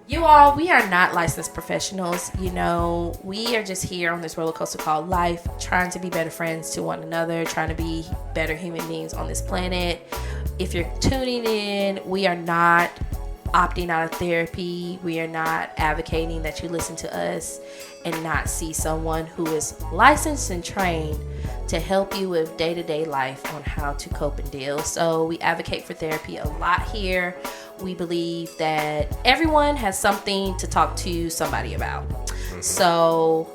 You all, we are not licensed professionals. You know, we are just here on this roller coaster called life, trying to be better friends to one another, trying to be better human beings on this planet. If you're tuning in, we are not opting out of therapy. We are not advocating that you listen to us and not see someone who is licensed and trained to help you with day-to-day life on how to cope and deal. So we advocate for therapy a lot here. We believe that everyone has something to talk to somebody about. So,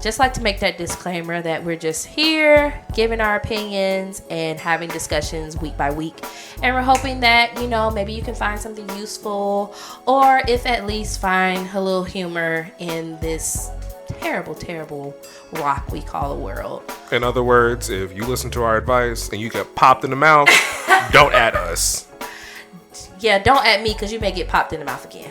just like to make that disclaimer that we're just here giving our opinions and having discussions week by week. And we're hoping that, you know, maybe you can find something useful, or if at least find a little humor in this terrible, terrible rock we call the world. In other words, if you listen to our advice and you get popped in the mouth, don't at us. Yeah, don't at me because you may get popped in the mouth again.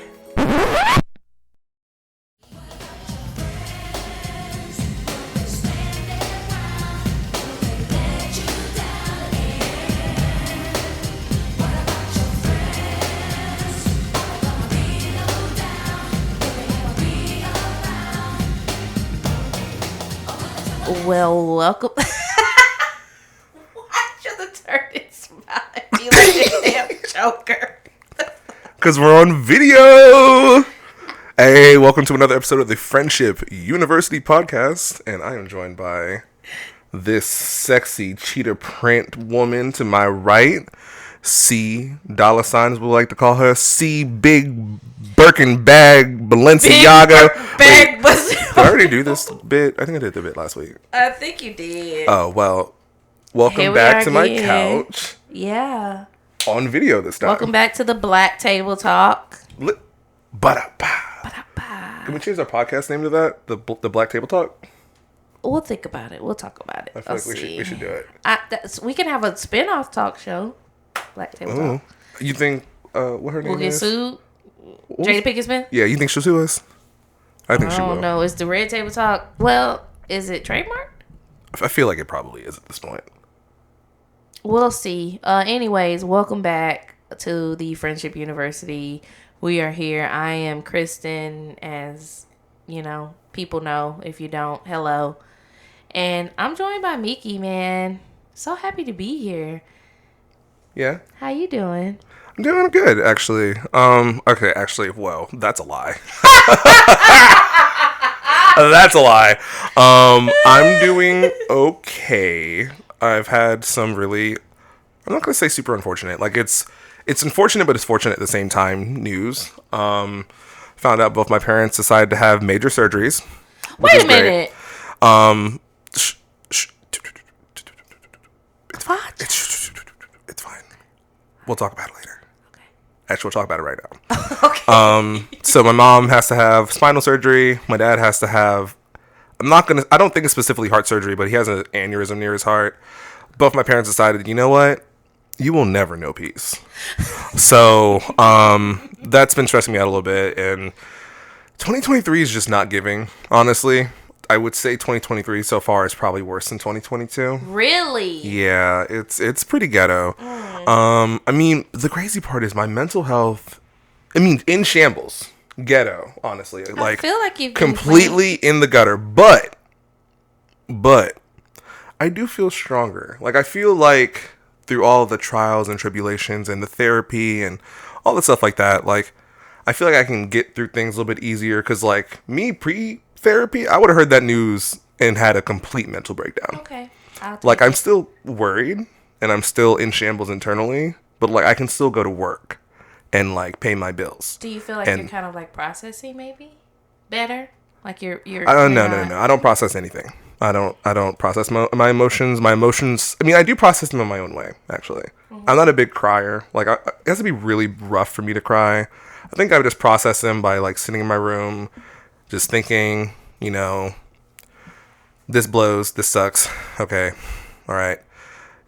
Well, welcome. Why should the turd smile and be like a damn joker? Because we're on video. Hey, welcome to another episode of the Friendship University podcast. And I am joined by this sexy cheetah print woman to my right. C, dollar signs we like to call her. C, big Birkin bag, Balenciaga. Big Did I already do this bit? I think I did the bit last week. I think you did. Oh, well, welcome back to my couch. Yeah. On video this time. Welcome back to the Black Table Talk. Can we change our podcast name to that? The Black Table Talk? We'll think about it. We'll talk about it. I feel like we should do it. We can have a spin-off talk show. Black Table Talk. You think, what her name is? We'll get sued? Jada Pinkett Smith? Yeah, you think she'll sue us? I think she will. I don't know. Is the Red Table Talk, well, is it trademarked? I feel like it probably is at this point. We'll see. Anyways, welcome back to the Friendship University. We are here. I am Kristen, as you know, people know. If you don't, hello. And I'm joined by Miki, man. So happy to be here. Yeah. How you doing? I'm doing good, actually. Okay, actually, well, that's a lie. That's a lie. I'm doing okay. I've had some really, I'm not going to say super unfortunate. Like, it's unfortunate, but it's fortunate at the same time news. Found out both my parents decided to have major surgeries. Wait a minute. It's fine. It's fine. We'll talk about it later. Okay. Actually, we'll talk about it right now. Okay. So my mom has to have spinal surgery. My dad has to have, I don't think it's specifically heart surgery, but he has an aneurysm near his heart. Both my parents decided, you know what? You will never know peace. So, that's been stressing me out a little bit. And 2023 is just not giving, honestly. I would say 2023 so far is probably worse than 2022. Really? Yeah, it's pretty ghetto. I mean, the crazy part is my mental health, in shambles. Ghetto, honestly. I feel like you've completely in the gutter. But I do feel stronger. Like, I feel like through all the trials and tribulations and the therapy and all the stuff like that, like, I feel like I can get through things a little bit easier. Because, like, me pre-therapy, I would have heard that news and had a complete mental breakdown. Okay. I'm still worried and I'm still in shambles internally, but, like, I can still go to work and, like, pay my bills. Do you feel like you're kind of, like, processing maybe better? Like you're no. I don't process anything. I don't process my emotions. My emotions, I do process them in my own way, actually. Mm-hmm. I'm not a big crier. Like, it has to be really rough for me to cry. I think I would just process them by, like, sitting in my room, just thinking, you know, this blows, this sucks. Okay. All right.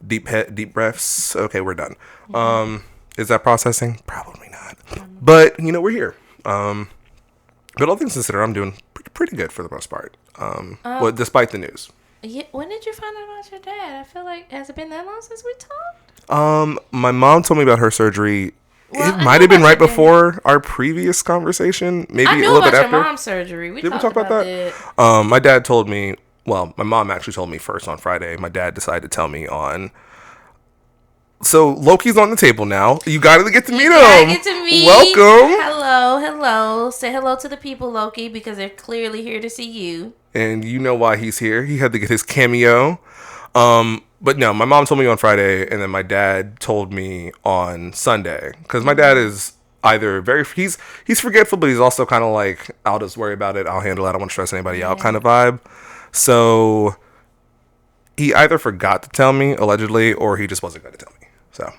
Deep breaths. Okay, we're done. Mm-hmm. Is that processing? Probably not. Mm-hmm. But, you know, we're here. But all things considered, I'm doing pretty good for the most part. Despite the news. Yeah, when did you find out about your dad? I feel like, has it been that long since we talked? My mom told me about her surgery Well, it might have been right before our previous conversation. Maybe I a knew little about bit your after. mom's surgery. Did we talk about that? My dad told me. Well, my mom actually told me first on Friday. My dad decided to tell me on. So Loki's on the table now. You got to get to meet him. Get to meet. Welcome. Hello. Say hello to the people, Loki, because they're clearly here to see you. And you know why he's here. He had to get his cameo. But no, my mom told me on Friday, and then my dad told me on Sunday. Because my dad is either he's forgetful, but he's also kind of like, I'll just worry about it. I'll handle it. I don't want to stress anybody out kind of vibe. So he either forgot to tell me, allegedly, or he just wasn't going to tell me. So,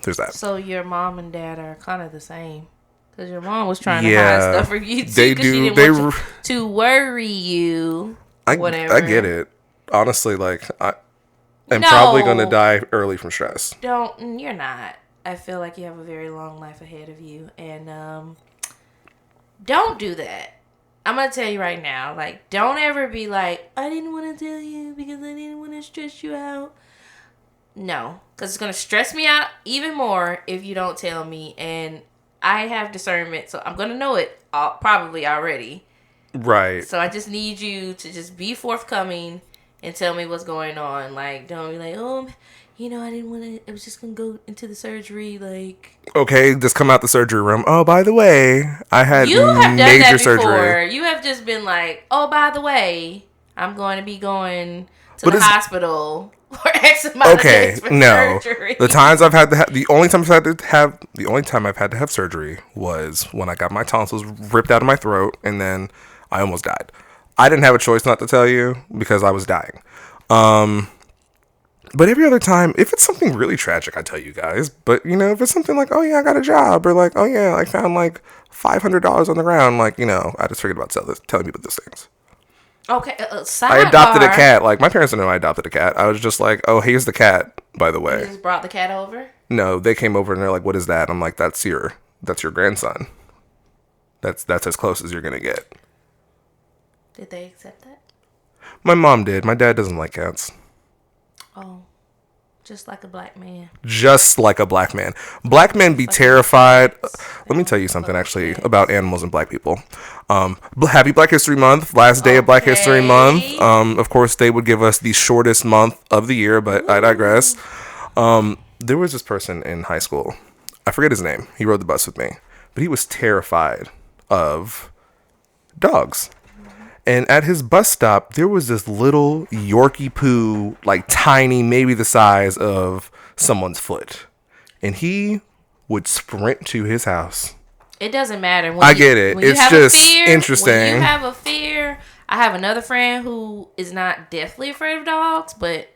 there's that. So your mom and dad are kind of the same. Because your mom was trying to hide stuff from you, too. They do. She didn't want to worry you. Whatever. I get it. Honestly, like, I'm probably going to die early from stress. You're not. I feel like you have a very long life ahead of you. And don't do that. I'm going to tell you right now. Like, don't ever be like, I didn't want to tell you because I didn't want to stress you out. No, because it's going to stress me out even more if you don't tell me. And I have discernment, so I'm going to know it probably already. Right. So I just need you to just be forthcoming and tell me what's going on. Like, don't be like, I didn't want to, I was just going to go into the surgery, like. Okay, just come out the surgery room. Oh, by the way, I had major surgery. You have just been like, oh, by the way, I'm going to be going to the hospital for X amount of days for surgery. The times I've had to have, the only time I've had to have surgery was when I got my tonsils ripped out of my throat, and then I almost died. I didn't have a choice not to tell you because I was dying. But every other time, if it's something really tragic, I tell you guys. But, if it's something like, oh, yeah, I got a job. Or like, oh, yeah, I found like $500 on the ground. Like, I just forget about telling people those things. Okay, I adopted a cat. Like, my parents didn't know I adopted a cat. I was just like, oh, here's the cat, by the way. You just brought the cat over? No, they came over and they're like, what is that? I'm like, that's your grandson. That's as close as you're going to get. Did they accept that? My mom did. My dad doesn't like cats. Oh, just like a black man. Just like a black man. Black men be terrified. Let me tell you something, actually, about animals and black people. Happy Black History Month. Last day of Black History Month. Of course, they would give us the shortest month of the year, but I digress. There was this person in high school. I forget his name. He rode the bus with me. But he was terrified of dogs. And at his bus stop, there was this little Yorkie poo, like tiny, maybe the size of someone's foot. And he would sprint to his house. It doesn't matter. I get it. It's just interesting. When you have a fear, I have another friend who is not deathly afraid of dogs, but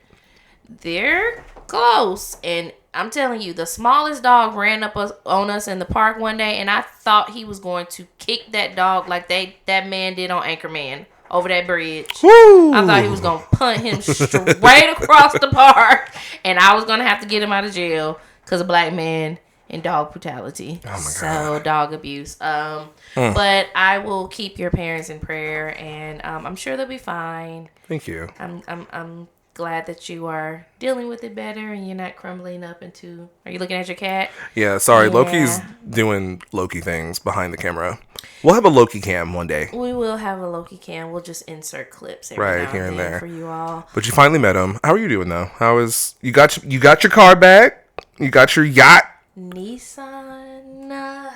they're close. And I'm telling you, the smallest dog ran up on us in the park one day, and I thought he was going to kick that dog like that man did on Anchorman over that bridge. Woo! I thought he was going to punt him straight across the park, and I was going to have to get him out of jail because of black man and dog brutality. Oh my God. So dog abuse. But I will keep your parents in prayer, and I'm sure they'll be fine. Thank you. I'm glad that you are dealing with it better and you're not crumbling up into. Are you looking at your cat? Yeah, sorry. Yeah. Loki's doing Loki things behind the camera. We'll have a Loki cam one day. We will have a Loki cam. We'll just insert clips every now here and there for you all. But you finally met him. How are you doing though? You got your car back? You got your yacht? Nissan.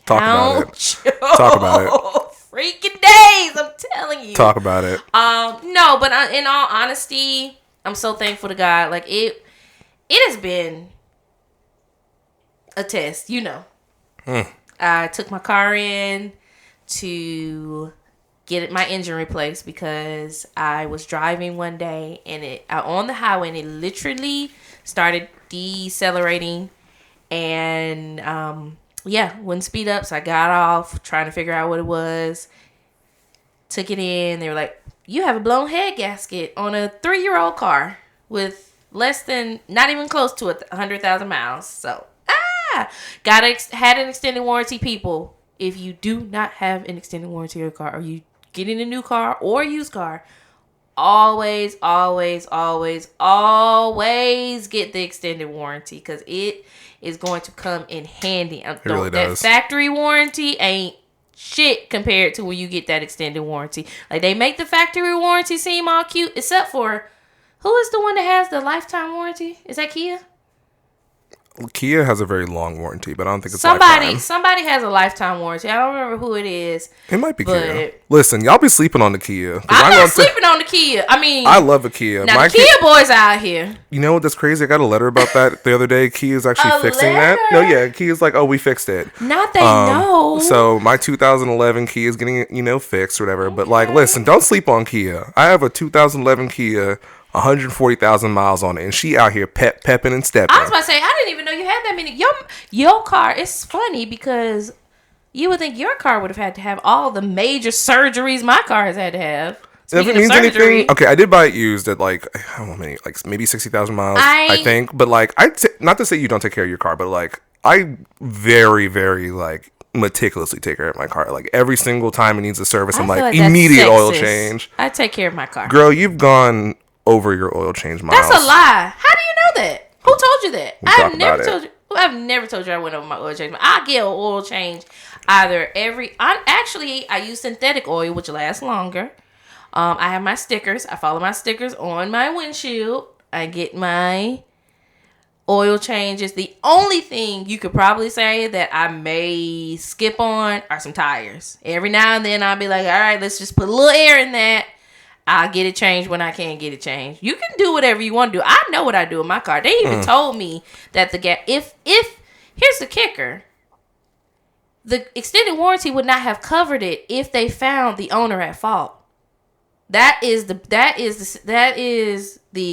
Talk about it. Talk about it. Freaking days, I'm telling you. Talk about it. No, but in all honesty, I'm so thankful to God. Like it has been a test, I took my car in to get my engine replaced because I was driving one day and on the highway and it literally started decelerating and wouldn't speed up, so I got off trying to figure out what it was. Took it in. They were like, you have a blown head gasket on a 3-year-old car with less than, not even close to 100,000 miles. So, had an extended warranty, people. If you do not have an extended warranty on your car, or you getting a new car or a used car, always, always, always, always get the extended warranty because it is going to come in handy. It really does. That factory warranty ain't shit compared to when you get that extended warranty. Like, they make the factory warranty seem all cute, except for, who is the one that has the lifetime warranty? Is that Kia? Kia has a very long warranty, but I don't think it's lifetime. Somebody has a lifetime warranty. I don't remember who it is. It might be Kia. Listen, y'all be sleeping on the Kia. I'm not sleeping on the Kia. I mean, I love a Kia. Now, the Kia boys out here. You know what? That's crazy. I got a letter about that the other day. Kia's actually fixing that. No, yeah. Kia's like, oh, we fixed it. Not they know. So my 2011 Kia is getting, fixed or whatever. Okay. But like, listen, don't sleep on Kia. I have a 2011 Kia. 140,000 miles on it, and she out here pepping and stepping. I was about to say, I didn't even know you had that many. Your car, it's funny because you would think your car would have had to have all the major surgeries my car has had to have. If it means anything, okay, I did buy it used at like, how many, like maybe 60,000 miles, I think. But like, not to say you don't take care of your car, but like, I very, very like meticulously take care of my car. Like every single time it needs a service, I'm like immediate oil change. I take care of my car. Girl, you've gone over your oil change miles. That's a lie. How do you know that? Who told you that? I've never told you I went over my oil change. I get an oil change either I use synthetic oil, which lasts longer. I have my stickers. I follow my stickers on my windshield. I get my oil changes. The only thing you could probably say that I may skip on are some tires. Every now and then I'll be like, all right, let's just put a little air in that. I'll get it changed when I can't get it changed. You can do whatever you want to do. I know what I do with my car. They even told me that if here's the kicker. The extended warranty would not have covered it if they found the owner at fault. That is the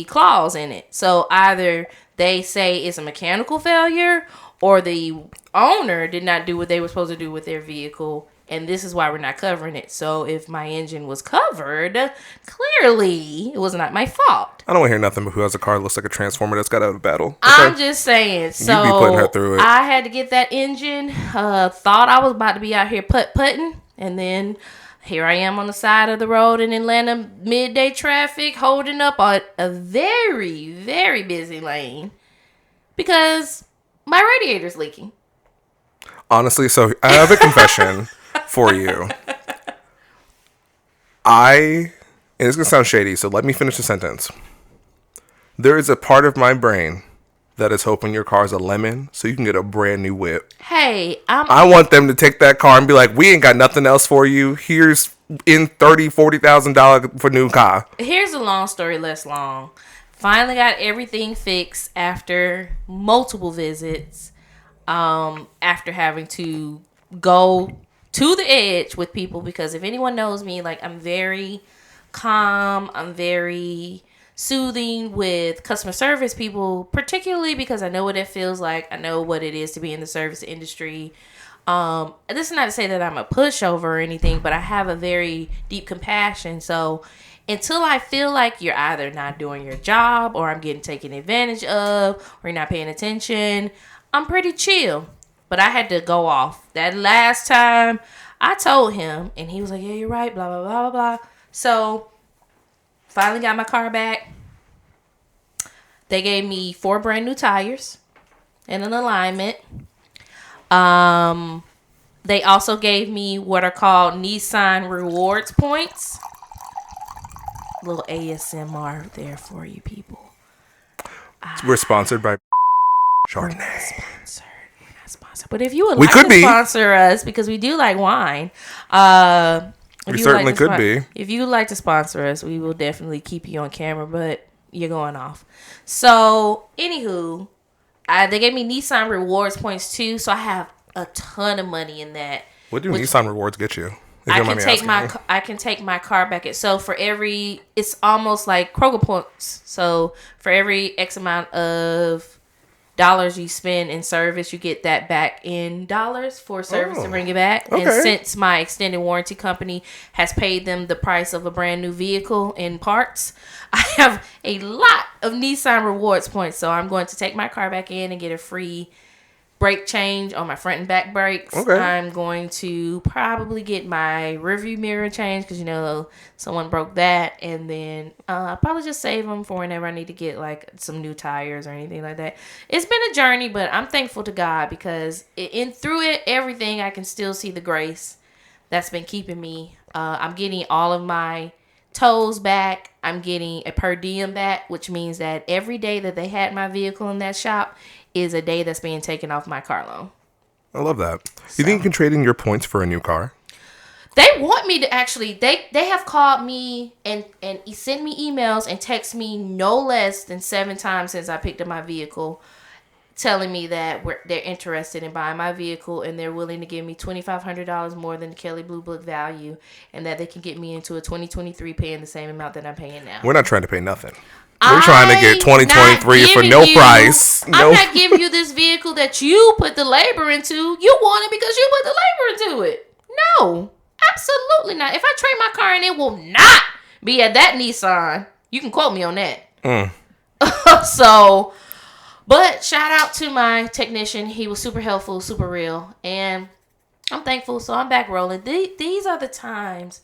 clause in it. So either they say it's a mechanical failure or the owner did not do what they were supposed to do with their vehicle. And this is why we're not covering it. So if my engine was covered, clearly it was not my fault. I don't want to hear nothing but who has a car that looks like a transformer that's got out of battle. Okay? I'm just saying. So you be putting her through it. I had to get that engine. Thought I was about to be out here putting. And then here I am on the side of the road in Atlanta, midday traffic, holding up on a very, very busy lane. Because my radiator's leaking. Honestly, so I have a confession for you. And it's going to sound shady, so let me finish the sentence. There is a part of my brain that is hoping your car's a lemon so you can get a brand new whip. Hey, I want them to take that car and be like, we ain't got nothing else for you. Here's in $30,000-$40,000 for new car. Here's a long story less long. Finally got everything fixed after multiple visits. After having to go to the edge with people, because if anyone knows me, like, I'm very calm, I'm very soothing with customer service people, particularly because I know what it feels like. I know what it is to be in the service industry. This is not to say that I'm a pushover or anything, but I have a very deep compassion. So until I feel like you're either not doing your job or I'm getting taken advantage of or you're not paying attention, I'm pretty chill. But I had to go off. That last time, I told him, and he was like, yeah, you're right, blah, blah, blah, blah, blah. So, finally got my car back. They gave me 4 brand new tires and an alignment. They also gave me what are called Nissan rewards points. A little ASMR there for you people. We're sponsored by Chardonnay. We're not sponsored. But if you would like to sponsor us, because we do like wine. We certainly could be. If you would like to sponsor us, we will definitely keep you on camera, but you're going off. So, anywho, they gave me Nissan rewards points too, so I have a ton of money in that. What do Nissan rewards get you? I can take my car back. So for it's almost like Kroger points. So for every X amount of dollars you spend in service, you get that back in dollars for service to bring it back. Okay. And since my extended warranty company has paid them the price of a brand new vehicle in parts, I have a lot of Nissan rewards points. So I'm going to take my car back in and get a free brake change on my front and back brakes. Okay. I'm going to probably get my rearview mirror changed because, someone broke that. And then I'll probably just save them for whenever I need to get, like, some new tires or anything like that. It's been a journey, but I'm thankful to God because through everything, I can still see the grace that's been keeping me. I'm getting all of my tows back. I'm getting a per diem back, which means that every day that they had my vehicle in that shop is a day that's being taken off my car loan. I love that. You think you can trade in your points for a new car? They want me to actually, they have called me and sent me emails and text me no less than 7 times since I picked up my vehicle, telling me that they're interested in buying my vehicle and they're willing to give me $2,500 more than the Kelley Blue Book value, and that they can get me into a 2023 paying the same amount that I'm paying now. We're not trying to pay nothing. We're trying to get 2023 for no price. I'm not giving you this vehicle that you put the labor into. You want it because you put the labor into it. No, absolutely not. If I trade my car in, it will not be at that Nissan. You can quote me on that. So, but shout out to my technician. He was super helpful, super real. And I'm thankful. So I'm back rolling. These are the times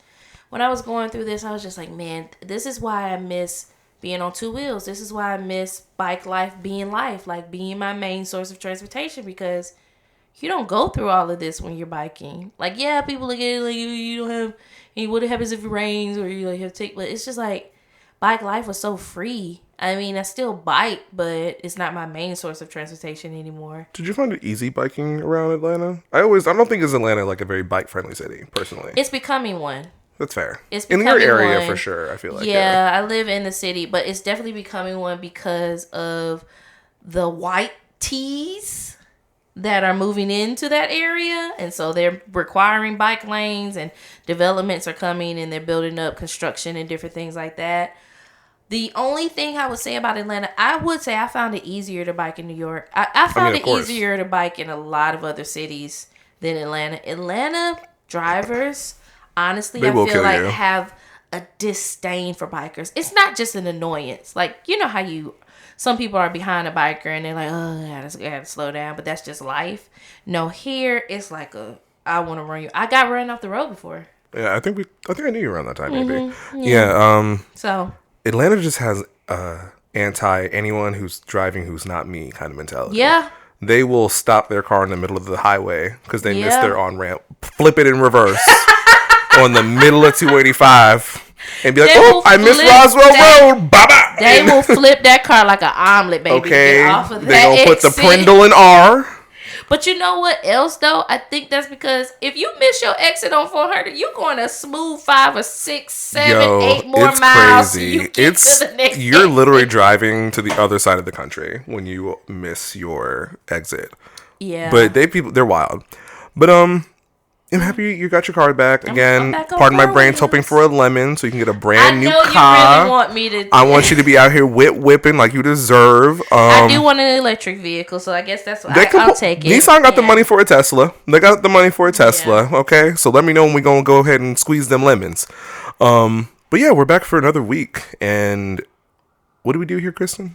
when I was going through this. I was just like, man, this is why I miss being on 2 wheels. This is why I miss bike life, like being my main source of transportation, because you don't go through all of this when you're biking. Like, yeah, people look at it like you don't have, what happens if it rains or you like have to take, but it's just like bike life was so free. I mean, I still bike, but it's not my main source of transportation anymore. Did you find it easy biking around Atlanta? I don't think it's Atlanta like a very bike friendly city, personally. It's becoming one. That's fair. It's in your area one. For sure, I feel like. Yeah, I live in the city, but it's definitely becoming one because of the white tees that are moving into that area. And so they're requiring bike lanes, and developments are coming and they're building up construction and different things like that. The only thing I would say about Atlanta, I would say I found it easier to bike in New York. I found it easier to bike in a lot of other cities than Atlanta. Atlanta drivers, honestly, I feel like have a disdain for bikers. It's not just an annoyance. Like, you know how some people are behind a biker and they're like, oh, I gotta slow down, but that's just life. No, here it's like I want to run you. I got run off the road before. Yeah, I think I knew you around that time, maybe. Yeah. So Atlanta just has anti anyone who's driving who's not me kind of mentality. Yeah. They will stop their car in the middle of the highway because they missed their on ramp, flip it in reverse on the middle of 285, and be like, "Oh, I missed Roswell Road." Bye-bye. They will flip that car like an omelet, baby. Okay, get off of they gonna exit. put the Prindle in R. But you know what else though? I think that's because if you miss your exit on 400, you're going a smooth 5 or 6, 7, 8 more it's miles. Crazy. You're literally driving to the other side of the country when you miss your exit. Yeah. But they're wild. But I'm happy you got your card back. Again, pardon my brain's hoping for a lemon so you can get a brand new car. You really want me to. I want you to be out here whipping like you deserve. I do want an electric vehicle, so I guess that's what I'll take it. Nissan got the money for a Tesla. They got the money for a Tesla, okay? So let me know when we're going to go ahead and squeeze them lemons. But yeah, we're back for another week. And what do we do here, Kristen?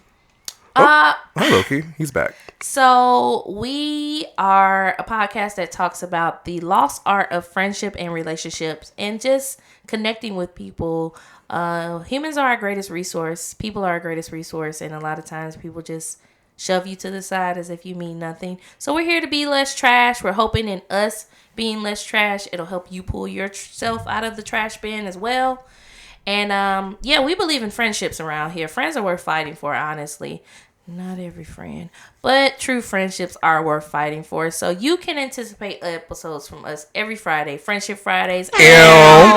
Hi, Loki. He's back. So we are a podcast that talks about the lost art of friendship and relationships and just connecting with people. Humans are our greatest resource. People are our greatest resource. And a lot of times people just shove you to the side as if you mean nothing. So we're here to be less trash. We're hoping in us being less trash, it'll help you pull yourself out of the trash bin as well. And we believe in friendships around here. Friends are worth fighting for, honestly. Not every friend, but true friendships are worth fighting for. So you can anticipate episodes from us every Friday, Friendship Fridays. And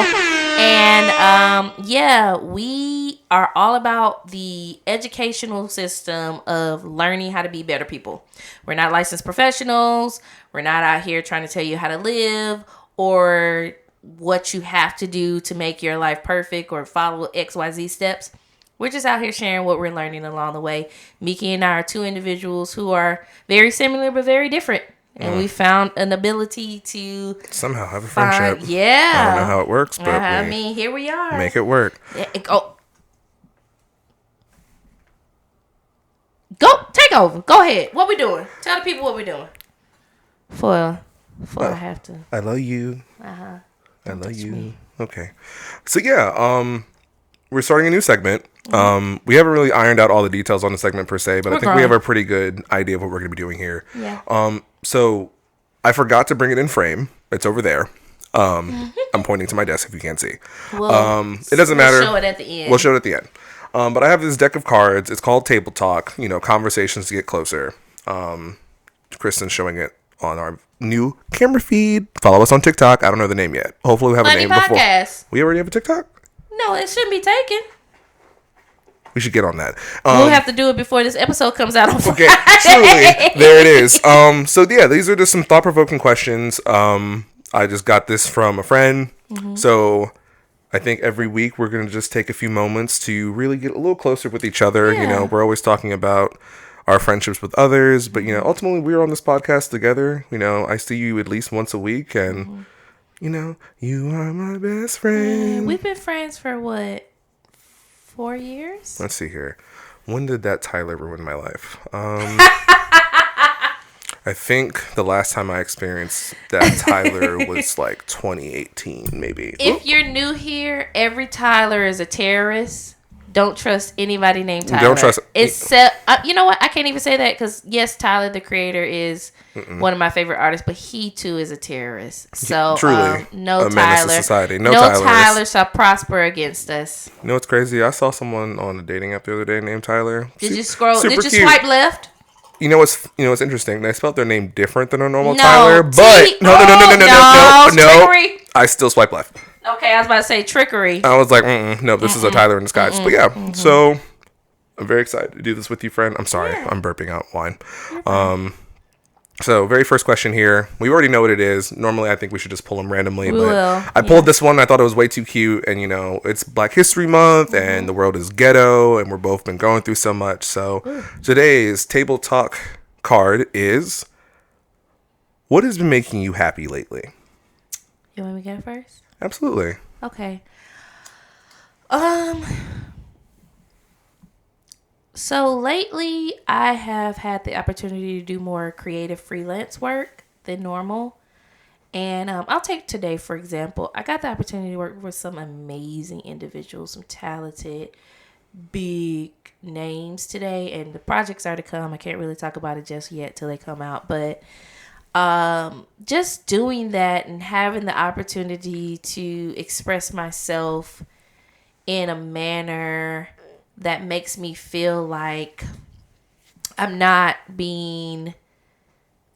we are all about the educational system of learning how to be better people. We're not licensed professionals. We're not out here trying to tell you how to live or what you have to do to make your life perfect or follow XYZ steps. We're just out here sharing what we're learning along the way. Miki and I are 2 individuals who are very similar but very different. And we found an ability to somehow have a friendship. Yeah. I don't know how it works, but here we are. Make it work. Go take over. Go ahead. What we doing? Tell the people what we're doing. For I have to. I love you. Uh-huh. I love you. me. Okay. So yeah, we're starting a new segment. We haven't really ironed out all the details on the segment per se, but I think we have a pretty good idea of what we're going to be doing here. Yeah. So I forgot to bring it in frame. It's over there. I'm pointing to my desk if you can't see. Well, it doesn't matter. We'll show it at the end. We'll show it at the end. But I have this deck of cards. It's called Table Talk. Conversations to get closer. Kristen's showing it on our new camera feed. Follow us on TikTok. I don't know the name yet. Hopefully we have a name Podcast. before. We already have a TikTok? No, it shouldn't be taken. We should get on that. We'll have to do it before this episode comes out on Friday. Okay, truly. There it is. So yeah, these are just some thought-provoking questions. I just got this from a friend. So I think every week we're going to just take a few moments to really get a little closer with each other. Yeah. We're always talking about our friendships with others, but ultimately we're on this podcast together. I see you at least once a week, and you are my best friend. We've been friends for what, 4 years? Let's see here. When did that Tyler ruin my life? I think the last time I experienced that Tyler was like 2018, maybe. If you're new here, every Tyler is a terrorist. Don't trust anybody named Tyler. Don't trust. Except, you know what? I can't even say that because, yes, Tyler, the creator, is one of my favorite artists, but he, too, is a terrorist. So, truly, no a menace to Tyler. society. No Tyler shall prosper against us. You know what's crazy? I saw someone on a dating app the other day named Tyler. Did you scroll? Did you cute. swipe left? You know what's interesting? They spelled their name different than a normal No, Tyler, but no. trickery. I still swipe left. Okay, I was about to say trickery. I was like, no, this is a Tyler in disguise. But yeah, so I'm very excited to do this with you, friend. I'm sorry, I'm burping out wine. So very first question here. We already know what it is. Normally, I think we should just pull them randomly, I pulled this one. I thought it was way too cute, and it's Black History Month, and the world is ghetto, and we're both been going through so much. So today's table talk card is: what has been making you happy lately? You want me to go first? Absolutely. Okay. So lately I have had the opportunity to do more creative freelance work than normal. And I'll take today, for example. I got the opportunity to work with some amazing individuals, some talented, big names today. And the projects are to come. I can't really talk about it just yet till they come out. But just doing that and having the opportunity to express myself in a manner that makes me feel like I'm not being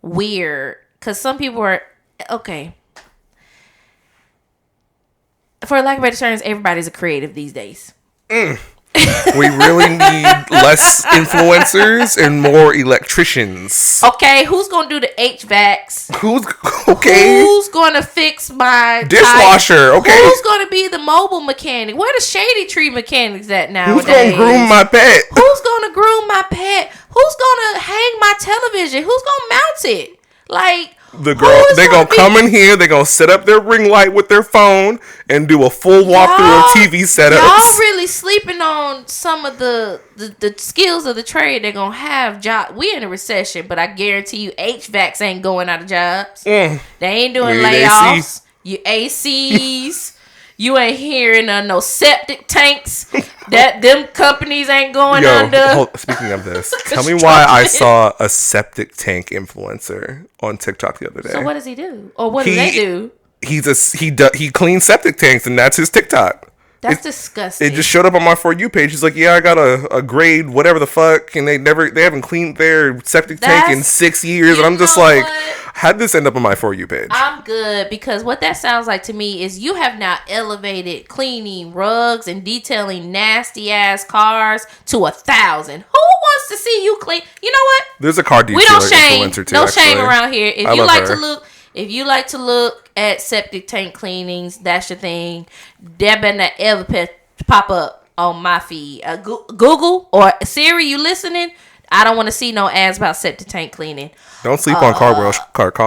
weird. Because some people are, okay, for lack of better terms, everybody's a creative these days. We really need less influencers and more electricians. Okay, who's gonna do the HVACs? Who's gonna fix my dishwasher? Tire? Okay, who's gonna be the mobile mechanic? Where the shady tree mechanics at nowadays? Who's gonna groom my pet? Who's gonna groom my pet? Who's gonna hang my television? Who's gonna mount it? Like, the girl, they gonna come in here, they gonna set up their ring light with their phone and do a full walkthrough of TV setups. Y'all really sleeping on some of the skills of the trade they're gonna have. We in a recession, but I guarantee you HVACs ain't going out of jobs. They ain't doing layoffs. You ACs. You ain't hearing no septic tanks. That them companies ain't going under. Speaking of this, tell me why I saw a septic tank influencer on TikTok the other day. So what does he do? Or what do they do? He cleans septic tanks, and that's his TikTok. That's disgusting. It just showed up on my For You page. He's like, yeah, I got a grade, whatever the fuck, and they haven't cleaned their septic tank in 6 years. And I'm just like, how'd this end up on my For You page? I'm good, because what that sounds like to me is you have now elevated cleaning rugs and detailing nasty ass cars to 1,000. Who wants to see you clean? You know what? There's a car detailer influencer too. No shame around here. If you like to look at septic tank cleanings, that's your thing. That better not ever pop up on my feed. Google or Siri, you listening? I don't want to see no ads about septic tank cleaning. Don't sleep on car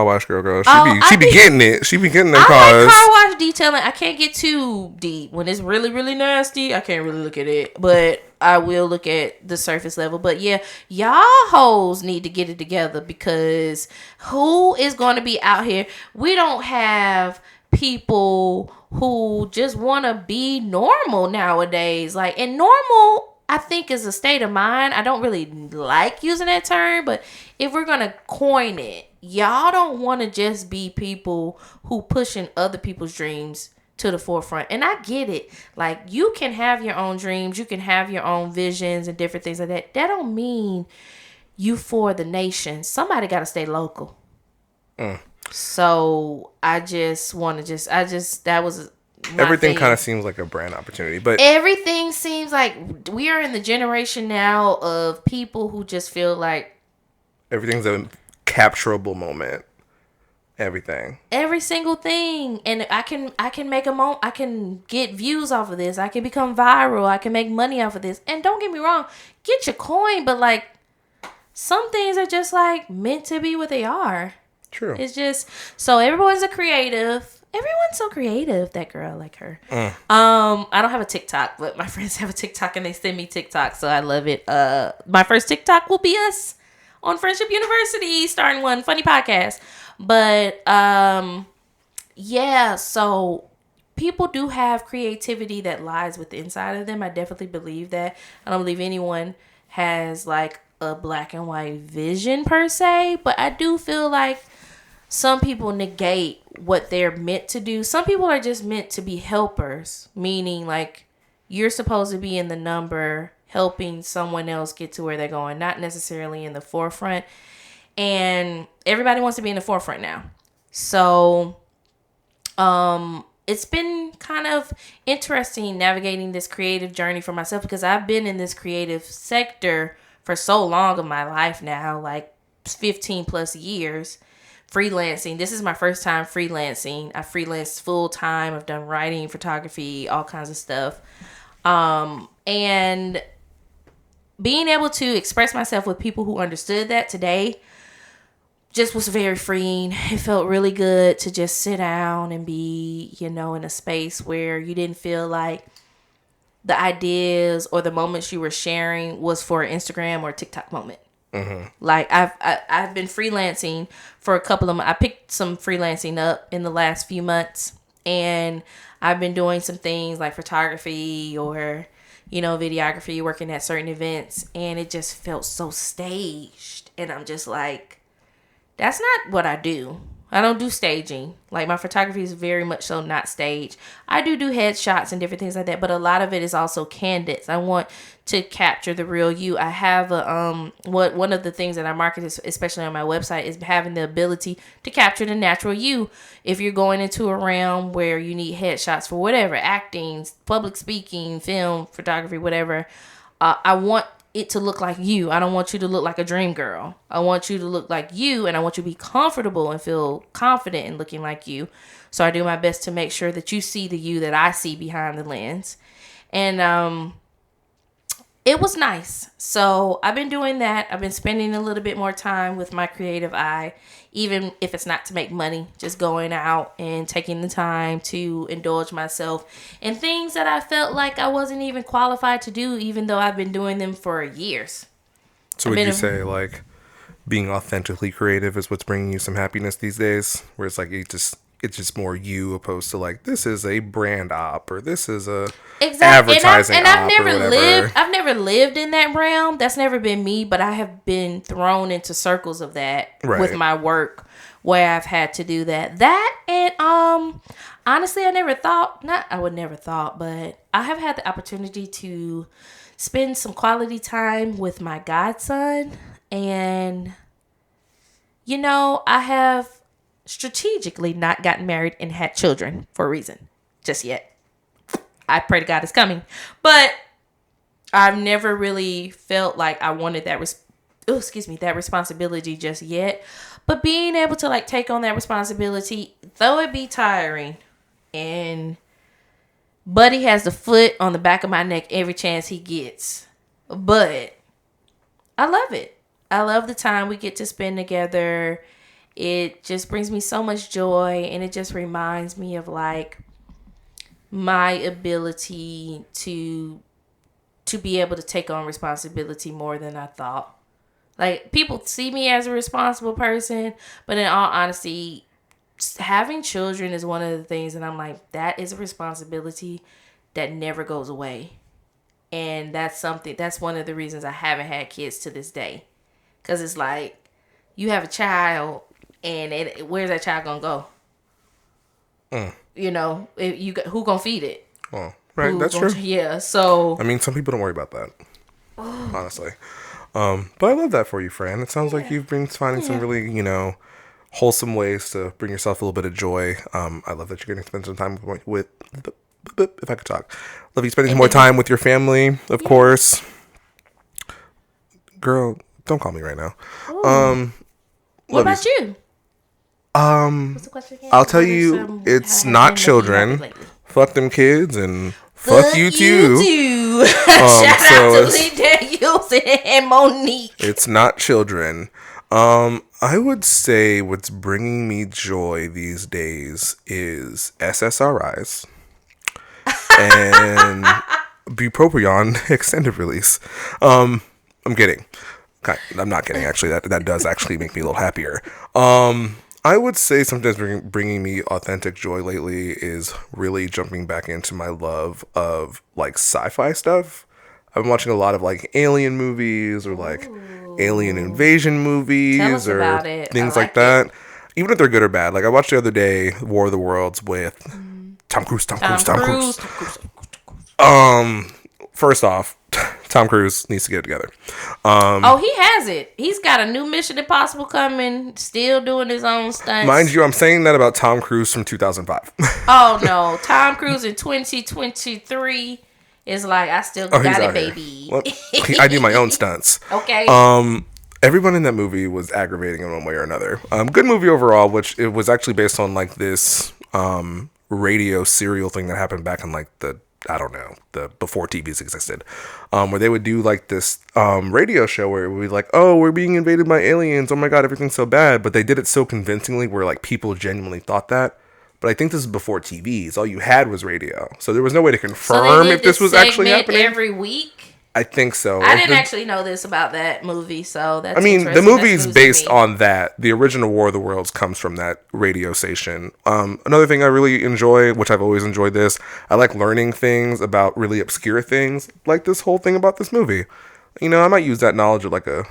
wash girl. She be getting it. She be getting them I cars. like car wash detailing. I can't get too deep. When it's really, really nasty, I can't really look at it. But I will look at the surface level. But yeah, y'all hoes need to get it together, because who is going to be out here? We don't have people who just want to be normal nowadays. Like, and normal, I think, is a state of mind. I don't really like using that term, but if we're going to coin it, y'all don't want to just be people who pushing other people's dreams to the forefront. And I get it. Like, you can have your own dreams. You can have your own visions and different things like that. That don't mean you for the nation. Somebody got to stay local. So I just want to that was everything kind of seems like a brand opportunity, but everything seems like we are in the generation now of people who just feel like everything's a capturable moment. Every single thing, and I can make I can get views off of this. I can become viral. I can make money off of this. And don't get me wrong, get your coin, but like, some things are just like meant to be what they are. True. It's just, so everyone's a creative. Everyone's so creative. That girl, like her. I don't have a TikTok, but my friends have a TikTok and they send me TikTok, so I love it. My first TikTok will be us on Friendship University, starting one funny podcast. But yeah, so people do have creativity that lies with the inside of them. I definitely believe that. I don't believe anyone has like a black and white vision per se, but I do feel like some people negate what they're meant to do. Some people are just meant to be helpers, meaning like you're supposed to be in the number helping someone else get to where they're going, not necessarily in the forefront. And everybody wants to be in the forefront now. So it's been kind of interesting navigating this creative journey for myself, because I've been in this creative sector for so long of my life now, like 15 plus years. Freelancing. This is my first time freelancing. I freelanced full time. I've done writing, photography, all kinds of stuff. And being able to express myself with people who understood that today just was very freeing. It felt really good to just sit down and be, in a space where you didn't feel like the ideas or the moments you were sharing was for an Instagram or TikTok moment. Mm-hmm. Like I've been freelancing for a couple of I picked some freelancing up in the last few months, and I've been doing some things like photography or videography, working at certain events, and it just felt so staged, and I'm just like, that's not what I do. I don't do staging. Like, my photography is very much so not staged. I do headshots and different things like that, but a lot of it is also candid. I want to capture the real you. I have one of the things that I market, especially on my website, is having the ability to capture the natural you. If you're going into a realm where you need headshots for whatever, acting, public speaking, film, photography, whatever, I want it to look like you. I don't want you to look like a dream girl. I want you to look like you, and I want you to be comfortable and feel confident in looking like you. So I do my best to make sure that you see the you that I see behind the lens. And it was nice. So I've been doing that. I've been spending a little bit more time with my creative eye, even if it's not to make money, just going out and taking the time to indulge myself in things that I felt like I wasn't even qualified to do, even though I've been doing them for years. So would you say like being authentically creative is what's bringing you some happiness these days, where it's like it's just more you opposed to like, this is a brand op or this is a advertising and op or whatever. I've never lived in that realm. That's never been me, but I have been thrown into circles of that with my work, where I've had to do that. And honestly, I would never thought, but I have had the opportunity to spend some quality time with my godson, and I have strategically not gotten married and had children for a reason just yet. I pray to God it's coming, but I've never really felt like I wanted that responsibility just yet. But being able to like take on that responsibility, though it be tiring, and Buddy has the foot on the back of my neck every chance he gets, but I love it. I love the time we get to spend together. It just brings me so much joy, and it just reminds me of like my ability to be able to take on responsibility more than I thought. Like, people see me as a responsible person, but in all honesty, having children is one of the things that I'm like, that is a responsibility that never goes away. And that's one of the reasons I haven't had kids to this day. Because it's like, you have a child, and where's that child gonna go? You know, who gonna feed it? Oh, right, that's true. Yeah, so I mean, some people don't worry about that, honestly. But I love that for you, Fran. It sounds like you've been finding some really, wholesome ways to bring yourself a little bit of joy. I love that you're getting to spend some time with if I could talk. Love you spending more time with your family, of course. Girl, don't call me right now. What about you? What's the question again? I'll tell you, it's not children. Fuck them kids and fuck you too. Shout out to Lee Daniels and Monique. It's not children. I would say what's bringing me joy these days is SSRIs and bupropion extended release. I'm kidding. I'm not kidding. Actually, that does actually make me a little happier. I would say something that's bringing me authentic joy lately is really jumping back into my love of like sci-fi stuff. I've been watching a lot of like alien movies or like alien invasion movies or things like that. Even if they're good or bad. Like I watched the other day War of the Worlds with Tom Cruise. First off, Tom Cruise needs to get it together. He has it. He's got a new Mission Impossible coming, still doing his own stunts. Mind you, I'm saying that about Tom Cruise from 2005. Oh, no. Tom Cruise in 2023 is like, I still got it, baby. Well, I do my own stunts. Okay. Everyone in that movie was aggravating in one way or another. Good movie overall, which it was actually based on like this radio serial thing that happened back in like the before TVs existed, where they would do like this radio show where it would be like, oh, we're being invaded by aliens, oh my god, everything's so bad, but they did it so convincingly where like people genuinely thought that. But I think this is before TVs. All you had was radio, so there was no way to confirm if this was actually happening every week. I think so. I didn't actually know this about that movie, so that's. I mean, the movie's based on that. The original War of the Worlds comes from that radio station. Another thing I really enjoy, which I've always enjoyed this, I like learning things about really obscure things, like this whole thing about this movie. I might use that knowledge at like a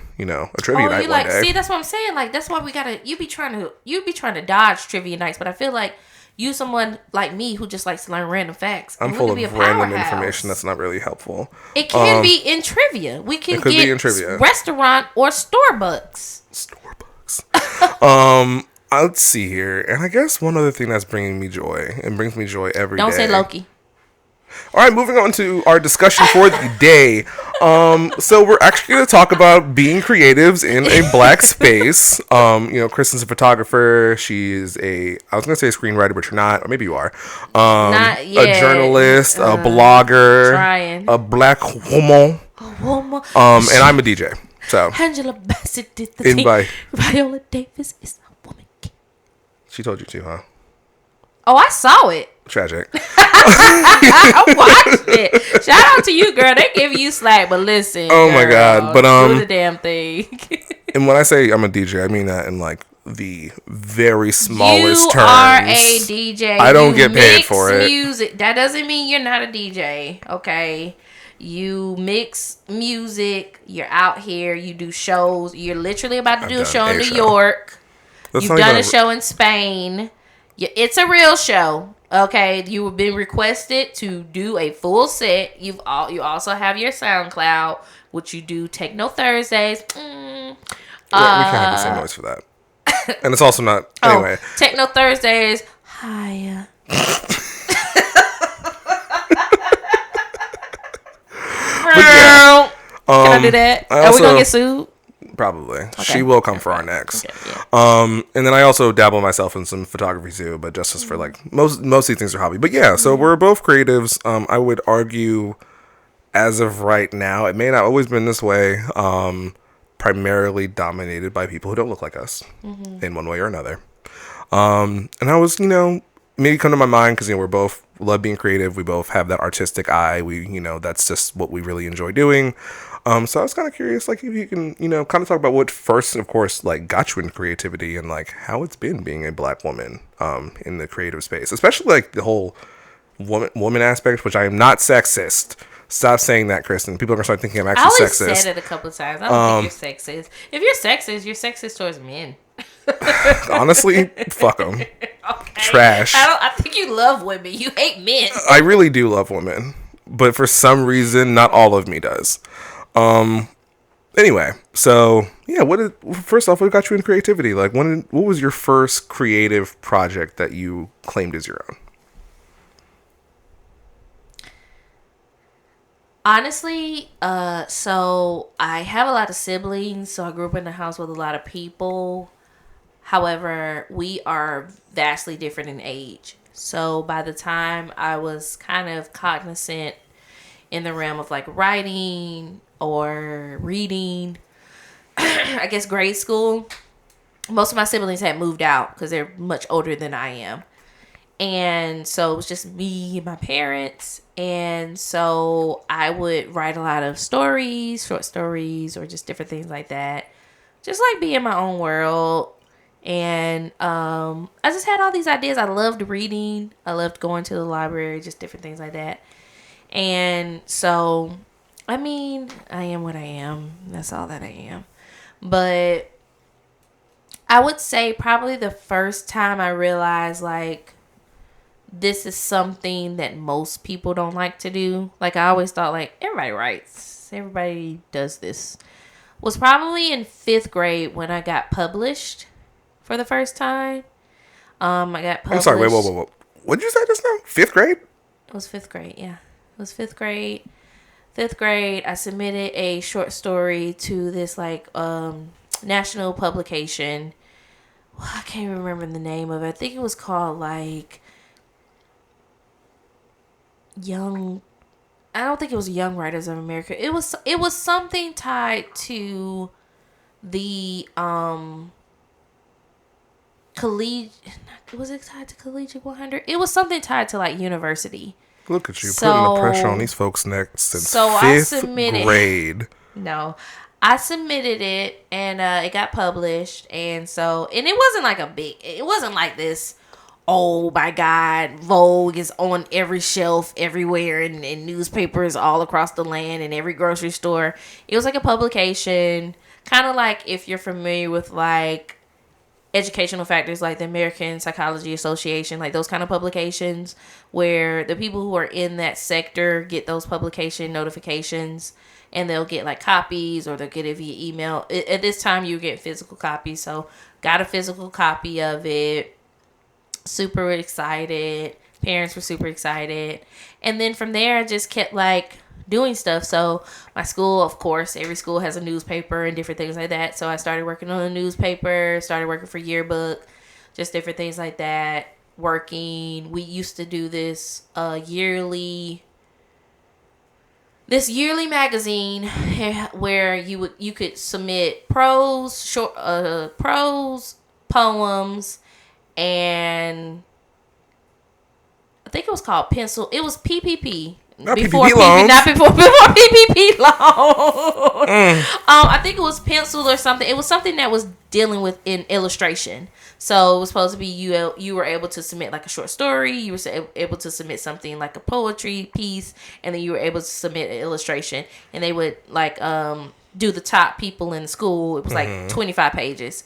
trivia night one day. See, that's what I'm saying. Like, that's why we gotta. You be trying to dodge trivia nights, but I feel like you someone like me who just likes to learn random facts. I'm full of random information that's not really helpful. It can be in trivia. We can get in trivia. Restaurant or Starbucks. Let's see here. And I guess one other thing that's bringing me joy and brings me joy every day. Don't say Loki. All right, moving on to our discussion for the day. So we're actually going to talk about being creatives in a black space. Kristen's a photographer. She's I was going to say a screenwriter, but you're not, or maybe you are. Not yet. A journalist, a blogger, trying. A black woman. And I'm a DJ. So Angela Bassett did the thing. Viola Davis is a woman. She told you to, huh? Oh, I saw it. Tragic. I watched it. Shout out to you, girl. They give you slack, but listen. Oh my god! But do the damn thing. And when I say I'm a DJ, I mean that in like the very smallest terms. You are a DJ. I don't get paid for it. Music. That doesn't mean you're not a DJ. Okay. You mix music. You're out here. You do shows. You're literally about to do a show in New York. You've done a show in Spain. It's a real show. Okay, you have been requested to do a full set. You also have your SoundCloud, which you do Techno Thursdays. We can't have the same noise for that. And it's also not anyway. Techno Thursdays. Hi. Can I do that? Are we gonna get sued? Probably. Okay. She will come for our next. Okay, yeah. And then I also dabble myself in some photography too, but just as for like most of these things are hobby. But yeah, so we're both creatives. I would argue as of right now, it may not always been this way, primarily dominated by people who don't look like us in one way or another. And I was, maybe come to my mind because, we're both love being creative. We both have that artistic eye. That's just what we really enjoy doing. So I was kind of curious, like, if you can, kind of talk about what first, of course, like, got you into creativity and, like, how it's been being a Black woman in the creative space, especially, like, the whole woman aspect, which I am not sexist. Stop saying that, Kristen. People are going to start thinking I'm actually sexist. I always said it a couple of times. I don't think you're sexist. If you're sexist towards men. Honestly, fuck them. Okay. Trash. I think you love women. You hate men. I really do love women. But for some reason, not all of me does. Anyway, so yeah, first off, what got you in creativity? Like, what was your first creative project that you claimed as your own? Honestly, so I have a lot of siblings, so I grew up in a house with a lot of people. However, we are vastly different in age. So by the time I was kind of cognizant in the realm of like writing or reading, I guess grade school, most of my siblings had moved out because they're much older than I am. And so it was just me and my parents. And so I would write a lot of stories, short stories, or just different things like that. Just like be in my own world. And I just had all these ideas. I loved reading. I loved going to the library, just different things like that. And so, I mean, I am what I am. That's all that I am. But I would say probably the first time I realized, like, this is something that most people don't like to do. Like, I always thought, like, everybody writes. Everybody does this. Was probably in 5th grade when I got published for the first time. I got published. I'm sorry, wait. What did you say just now? 5th grade? It was 5th grade, yeah. It was 5th grade. 5th grade, I submitted a short story to this, like, national publication. Well, I can't remember the name of it. I think it was called, like, I don't think it was Young Writers of America. It was something tied to the was it tied to Collegiate 100? It was something tied to like university. Look at you putting the pressure on these folks' necks since 5th grade. No, I submitted it and it got published, and it wasn't like it wasn't like this. Oh my God, Vogue is on every shelf everywhere and newspapers all across the land and every grocery store. It was like a publication, kind of like if you're familiar with like educational factors like the American Psychology Association, like those kind of publications where the people who are in that sector get those publication notifications and they'll get like copies or they'll get it via email. At this time you get physical copies, so got a physical copy of it. Super excited. Parents were super excited. And then from there I just kept like doing stuff. So my school, of course, every school has a newspaper and different things like that. So I started working on a newspaper, started working for Yearbook, just different things like that. We used to do this yearly magazine where you could submit prose, poems, and I think it was called pencil. It was PPP. Not PPP loans. Not before PPP loan. I think it was pencil or something. It was something that was dealing with in illustration. So it was supposed to be you were able to submit like a short story. You were able to submit something like a poetry piece, and then you were able to submit an illustration. And they would like do the top people in the school. It was like 25 pages.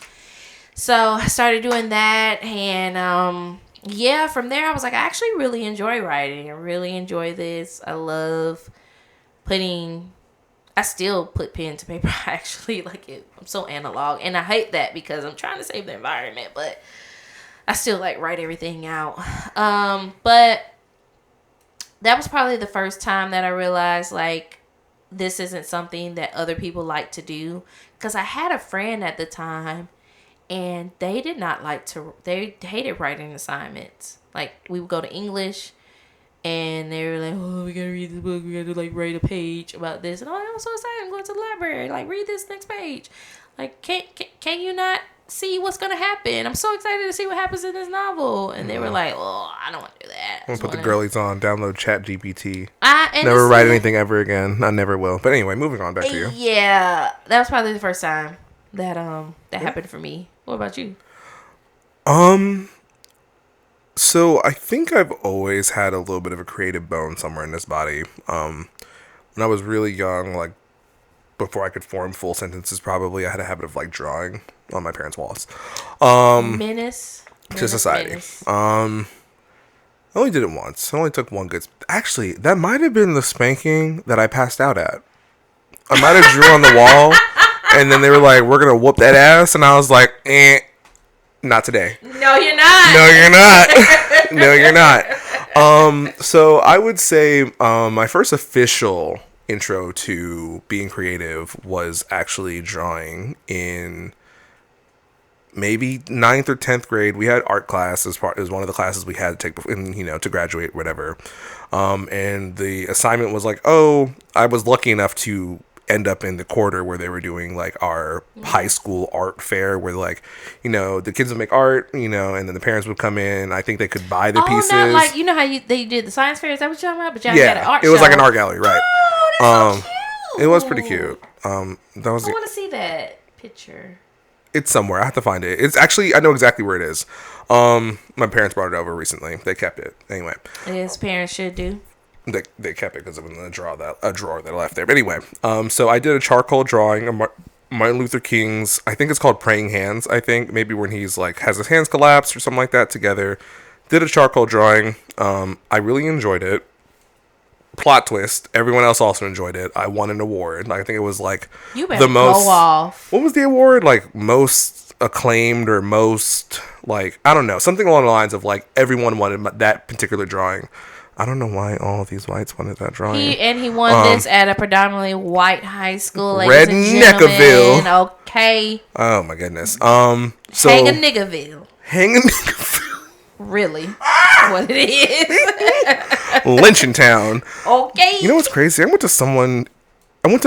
So I started doing that, and yeah, from there I was like, I actually really enjoy writing. I really enjoy this. I love I still put pen to paper. I actually like it. I'm so analog, and I hate that because I'm trying to save the environment, but I still like write everything out. But that was probably the first time that I realized like this isn't something that other people like to do, because I had a friend at the time. And they hated writing assignments. Like, we would go to English, And they were like, oh, we gotta read this book. We gotta like write a page about this. And I'm so excited. I'm going to the library. Like, read this next page. Like, can you not see what's gonna happen? I'm so excited to see what happens in this novel. And they were like, oh, I don't want to do that. I'm gonna put the girlies on. Download Chat GPT. And never write anything ever again. I never will. But anyway, moving on back to you. Yeah, that was probably the first time that happened for me. What about you? So I think I've always had a little bit of a creative bone somewhere in this body. When I was really young, like before I could form full sentences, probably I had a habit of like drawing on my parents' walls. Menace to society. I only did it once. I only took one good. Actually, that might have been the spanking that I passed out at. I might have drew on the wall, and then they were like, "We're gonna whoop that ass," and I was like, not today. No, you're not. No, you're not. No, you're not. So I would say my first official intro to being creative was actually drawing in maybe 9th or 10th grade. We had art class as one of the classes we had to take, to graduate, whatever. And the assignment was like, I was lucky enough to end up in the quarter where they were doing like our high school art fair where like the kids would make art and then the parents would come in. I think they could buy the pieces. Not like how they did the science fair. Is that what you're talking about? But yeah, had an art it was show. like an art gallery, right? Oh, that's so cute. It was pretty cute. I want to see that picture. It's somewhere. I have to find it. It's actually, I know exactly where it is. My parents brought it over recently. They kept it anyway. As parents should do. They kept it because it was in a drawer that I left there. But anyway, so I did a charcoal drawing of Martin Luther King's, I think it's called Praying Hands. I think maybe when he's like has his hands collapsed or something like that together. Did a charcoal drawing. I really enjoyed it. Plot twist. Everyone else also enjoyed it. I won an award. I think it was like the most. Go off. What was the award? Like most acclaimed or most like I don't know, something along the lines of like everyone wanted that particular drawing. I don't know why all these whites wanted that drawing. He won this at a predominantly white high school. Redneckaville. Okay. Oh my goodness. So Hang a Niggaville. Really? What it is. Lynching Town. Okay. You know what's crazy? I went to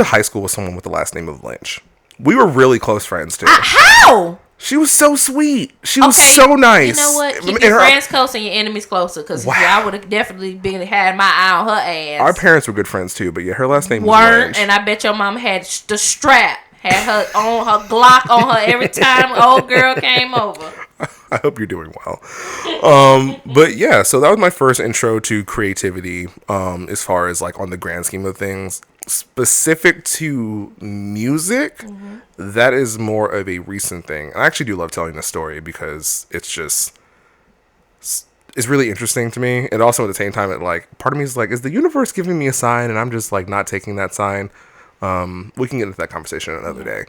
high school with someone with the last name of Lynch. We were really close friends too. How? She was so sweet. She was so nice. You know what? Keep your friends close and your enemies closer. Because I would have definitely had my eye on her ass. Our parents were good friends too, but yeah, her last name was Lynch. And I bet your mom had the strap. Had her on her Glock on her every time old girl came over. I hope you're doing well. But yeah, so that was my first intro to creativity, as far as like on the grand scheme of things. Specific to music, that is more of a recent thing. I actually do love telling this story because it's really interesting to me. And also at the same time, part of me is like, is the universe giving me a sign and I'm just like not taking that sign? We can get into that conversation another day.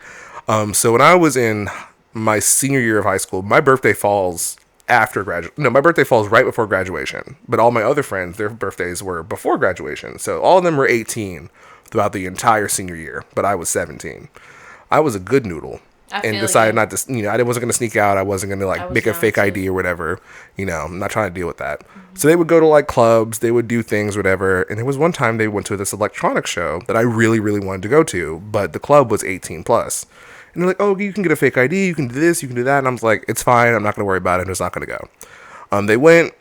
So when I was in my senior year of high school, my birthday falls my birthday falls right before graduation. But all my other friends, their birthdays were before graduation. So all of them were 18 throughout the entire senior year. But I was 17. I was a good noodle. And decided not to, I wasn't going to sneak out. I wasn't going to like make a fake ID or whatever. I'm not trying to deal with that. So they would go to like clubs, they would do things, whatever. And there was one time they went to this electronic show that I really, really wanted to go to, but the club was 18 plus. And they're like, oh, you can get a fake ID, you can do this, you can do that. And I was like, it's fine. I'm not going to worry about it. I'm just not going to go. They went,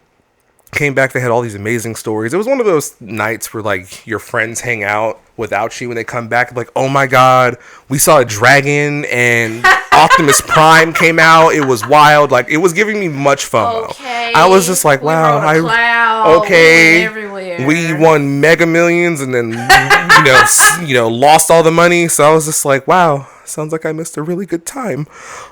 came back, they had all these amazing stories. It was one of those nights where like your friends hang out without you when they come back, like, oh my god, we saw a dragon and Optimus Prime came out. It was wild. Like, it was giving me much FOMO. Okay. I was just like, wow, we won Mega Millions and then lost all the money. So I was just like, wow, sounds like I missed a really good time.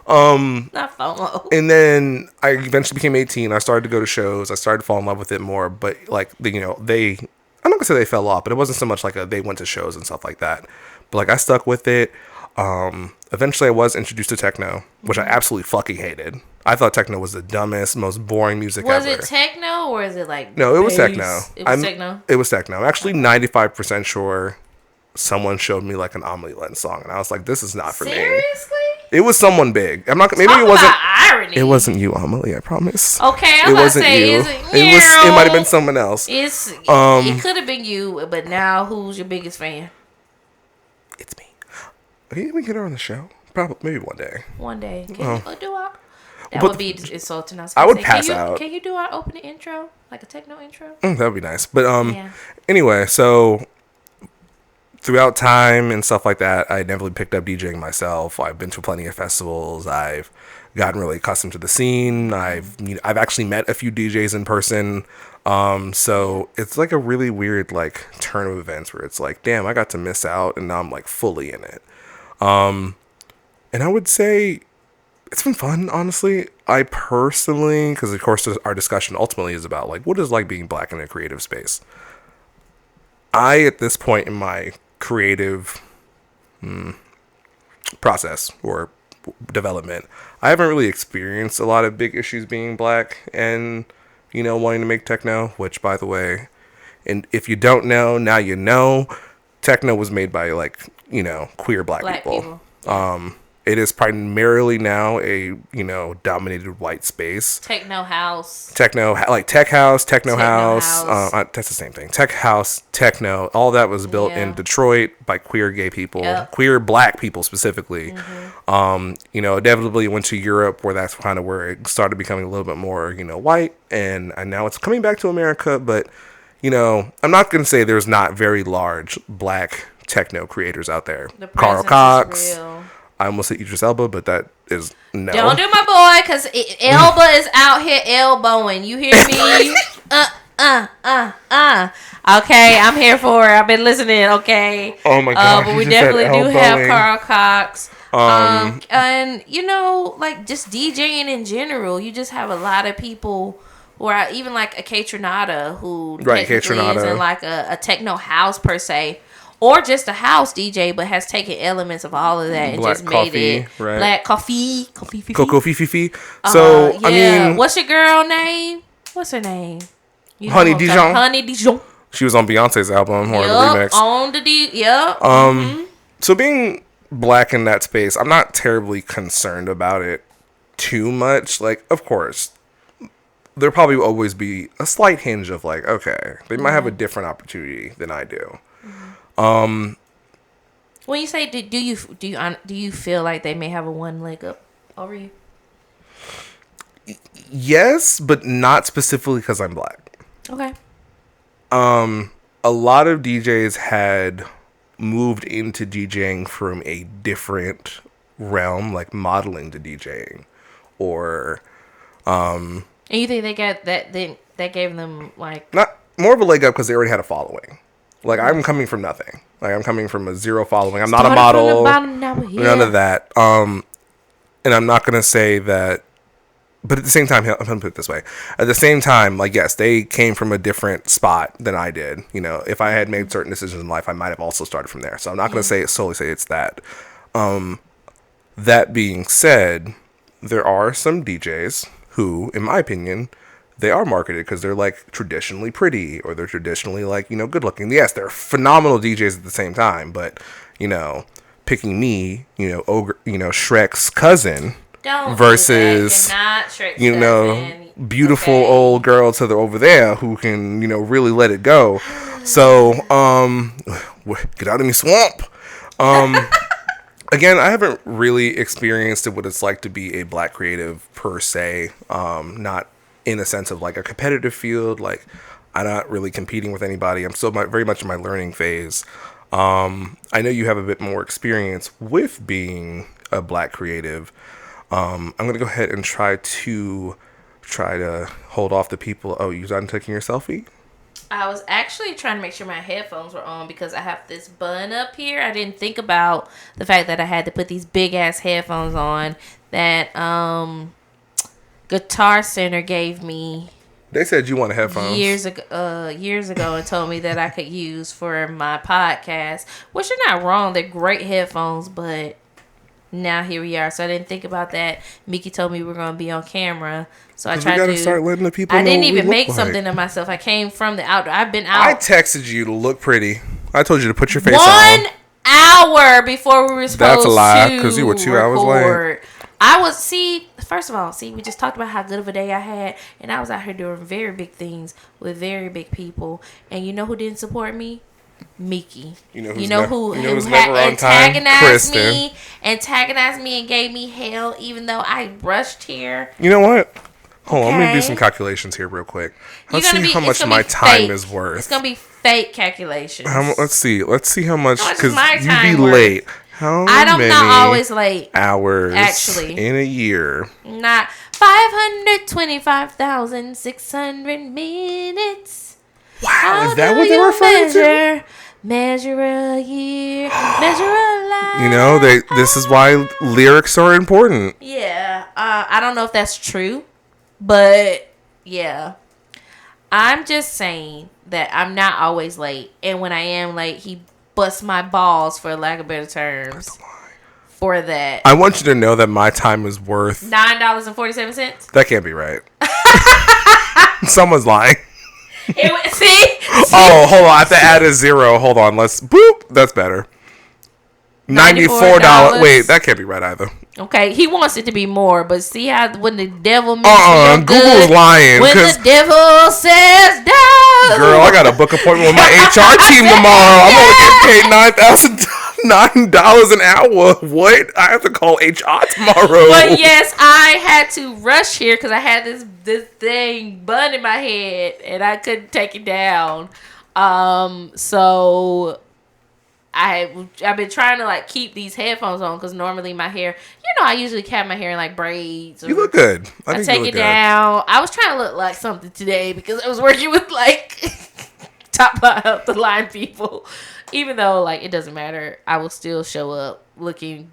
Not FOMO. And then I eventually became 18. I started to go to shows. I started to fall in love with it more. But like, I'm not gonna say they fell off, but it wasn't so much like they went to shows and stuff like that. But like, I stuck with it. Eventually I was introduced to techno, which I absolutely fucking hated. I thought techno was the dumbest, most boring music ever. Was it techno or is it like No, it was techno. It was techno? It was techno. I'm actually 95% sure someone showed me like an Amelie Lens song, and I was like, this is not for me. Seriously? It was someone big. I'm not. Maybe Talk it wasn't. about irony. It wasn't you, Amelie. I promise. Okay, it wasn't you. It might have been someone else. It could have been you, but now who's your biggest fan? It's me. Can we get her on the show? Probably, maybe one day. One day. Can you do our? That But would be insulting. I would pass out. Can you do our opening intro, like a techno intro? That would be nice. But anyway, so throughout time and stuff like that, I never picked up DJing myself. I've been to plenty of festivals. I've gotten really accustomed to the scene. I've actually met a few DJs in person. So it's like a really weird like turn of events where it's like, damn, I got to miss out, and now I'm like fully in it. And I would say it's been fun, honestly. I personally, because of course our discussion ultimately is about like what is like being black in a creative space. I, at this point in my creative process or development, I haven't really experienced a lot of big issues being black and, wanting to make techno, which, by the way, and if you don't know, now you know, techno was made by like, queer black people. It is primarily now a, dominated white space. Techno house. Like tech house, techno house. That's the same thing. Tech house, techno, all that was built in Detroit by queer gay people, queer black people specifically. Inevitably went to Europe, where that's kind of where it started becoming a little bit more, white. And now it's coming back to America. But, I'm not going to say there's not very large black techno creators out there. Carl Cox. I almost said Idris Elba, but that is no. Don't do my boy, because Elba is out here elbowing. You hear me? Okay, I'm here for it. I've been listening, okay? Oh my God. But we definitely do have Carl Cox. And, like just DJing in general, you just have a lot of people who are even like a K Tronada, who technically is in like a techno house per se. Or just a house DJ, but has taken elements of all of that and black just coffee, made it right? Black coffee. Coco Fifi. So, I mean... What's your girl name? What's her name? Honey Dijon. Honey Dijon. She was on Beyonce's album, or the remix. On the So being black in that space, I'm not terribly concerned about it too much. Like, of course, there'll probably always be a slight hinge of like, okay, they might have a different opportunity than I do. When you say do you feel like they may have a one leg up over you? Yes, but not specifically because I'm black. Okay. A lot of DJs had moved into DJing from a different realm, like modeling to DJing, or And you think they got that? That gave them like not more of a leg up because they already had a following. Like, I'm coming from nothing. Like, I'm coming from a zero following. I'm not a model. None of that. And I'm not going to say that. But at the same time, I'm going to put it this way. At the same time, like, yes, they came from a different spot than I did. If I had made certain decisions in life, I might have also started from there. So I'm not going to solely say it's that. That being said, there are some DJs who, in my opinion, they are marketed because they're like traditionally pretty, or they're traditionally like, good looking. Yes, they're phenomenal DJs at the same time, but picking me, Shrek's cousin versus beautiful old girl to the over there who can, really let it go. So, get out of me, swamp. Again, I haven't really experienced what it's like to be a black creative per se. Not in a sense of like a competitive field. Like, I'm not really competing with anybody. I'm still very much in my learning phase. I know you have a bit more experience with being a black creative. I'm going to go ahead and try to hold off the people. Oh, you done taking your selfie? I was actually trying to make sure my headphones were on because I have this bun up here. I didn't think about the fact that I had to put these big ass headphones on that Guitar Center gave me. They said you wanted headphones years ago and told me that I could use for my podcast, which are not wrong. They're great headphones, but now here we are. So I didn't think about that. Mickey told me we were going to be on camera, so I tried to start letting the people know. I didn't even make something of myself. I came from the outdoor. I've been out. I texted you to look pretty. I told you to put your face on. hour before we were supposed That's a lie, to because you were 2 hours late. I was, first of all, we just talked about how good of a day I had, and I was out here doing very big things with very big people. And you know who didn't support me? Mickey. You know who never on time? Antagonized me and gave me hell, even though I rushed here. You know what? Hold on, let me do some calculations here real quick. Let's see how much my time is worth. It's gonna be fake calculations. Let's see how much, because you be late. I'm not always late. Hours actually in a year. Not 525,600 minutes. Wow, is that what they were referring to? Measure a year, measure a life. You know, this is why lyrics are important. Yeah, I don't know if that's true, but yeah, I'm just saying that I'm not always late, and when I am late, he busts my balls, for lack of better terms, for that. I want you to know that my time is worth $9.47. That can't be right. Someone's lying. See? Oh, hold on. I have to add a zero. Hold on. Boop. That's better. $94. Wait, that can't be right either. Okay, he wants it to be more, but see how when the devil makes you Google's lying. When the devil says no. Girl, I got a book appointment with my HR team tomorrow. I'm only getting paid $9 an hour. What? I have to call HR tomorrow. But yes, I had to rush here because I had this thing bun in my head and I couldn't take it down. So I've been trying to like keep these headphones on because normally my hair, I usually have my hair in like braids. You look good. I take it down. I was trying to look like something today because I was working with like top of the line people. Even though like it doesn't matter, I will still show up looking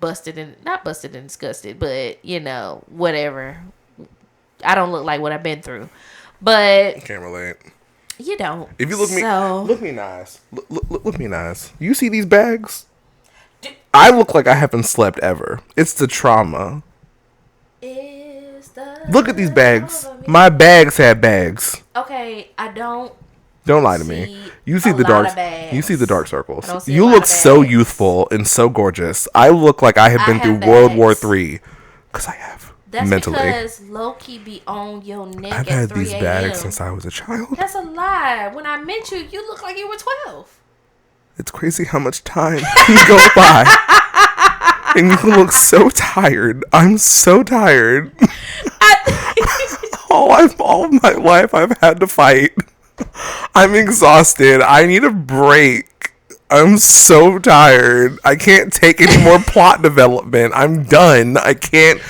not busted and disgusted, but whatever. I don't look like what I've been through, but I can't relate. You don't. If you look me nice. Look me nice. You see these bags? I look like I haven't slept ever. It's the trauma. Look at these bags. My bags have bags. Okay, I don't. Don't lie to me. You see the dark. You see the dark circles. You look so youthful and so gorgeous. I look like I have been through World War III. Because I have. That's mentally. Because low-key be on your neck I've had these bags since I was a child. That's a lie. When I met you, you look like you were 12. It's crazy how much time can go by. And you look so tired. I'm so tired. all of my life I've had to fight. I'm exhausted. I need a break. I'm so tired. I can't take any more plot development. I'm done. I can't.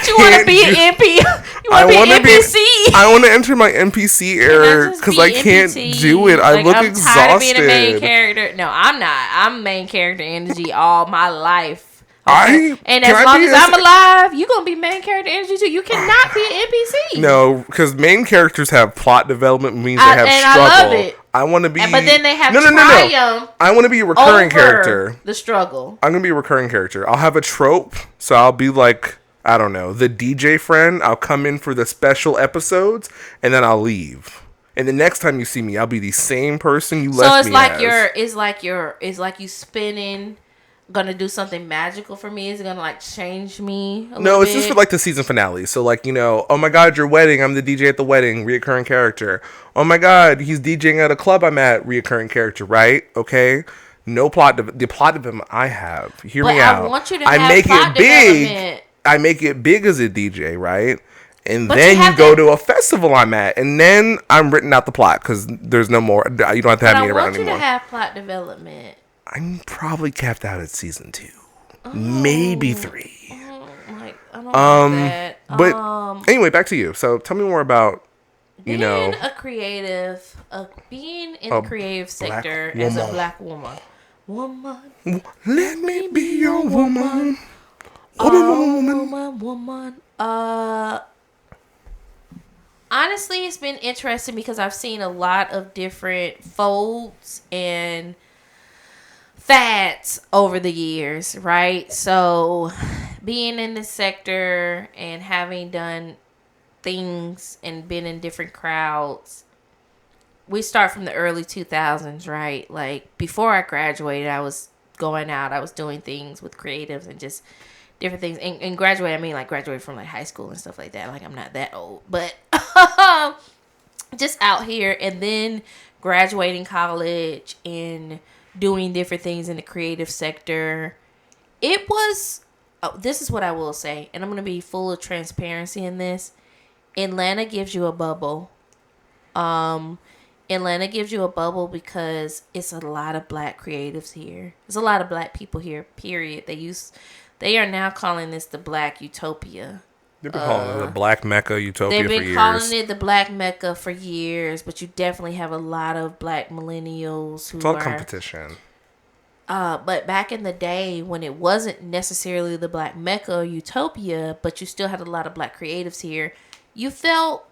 You want to be an NPC. You want to be an NPC. I want to enter my NPC era because I can't do it. I look exhausted. I'm tired of being a main character. No, I'm not. I'm main character energy all my life. Okay? And as long as I'm alive, you're going to be main character energy too. You cannot be an NPC. No, because main characters have plot development, means they have struggle. I love it. I want to be. But then they have triumph. I want to be a recurring character. The struggle. I'm going to be a recurring character. I'll have a trope. So I'll be like, I don't know, the DJ friend. I'll come in for the special episodes and then I'll leave. And the next time you see me, I'll be the same person you left me as. It's like you spinning. Gonna do something magical for me? Is it gonna like change me a little bit? It's just for like the season finale. So like, oh my god, your wedding, I'm the DJ at the wedding, reoccurring character. Oh my god, he's DJing at a club I'm at, reoccurring character, right? Okay. No plot the plot development I have. Hear me out. I want you to have plot development. I make it big as a DJ, right? And then you go to a festival I'm at, and then I'm written out the plot because there's no more. You don't have to have me around anymore. I want you to have plot development. I'm probably capped out at season 2, maybe 3. I don't like that. But anyway, back to you. So tell me more about being a creative, being in the creative sector as a black woman. Let me be your woman. Woman. Honestly, it's been interesting because I've seen a lot of different folds and fads over the years, right? So being in this sector and having done things and been in different crowds, we start from the early 2000s, right? Like before I graduated, I was going out. I was doing things with creatives and just different things. And graduate, I mean like graduate from like high school and stuff like that. Like I'm not that old, but just out here, and then graduating college and doing different things in the creative sector. It was, this is what I will say, and I'm going to be full of transparency in this. Atlanta gives you a bubble. Atlanta gives you a bubble because it's a lot of black creatives here. There's a lot of black people here, period. They are now calling this the Black Utopia. They've been calling it the Black Mecca Utopia for years. They've been calling it the Black Mecca for years, but you definitely have a lot of black millennials who it's all competition. But back in the day when it wasn't necessarily the Black Mecca or Utopia, but you still had a lot of black creatives here, you felt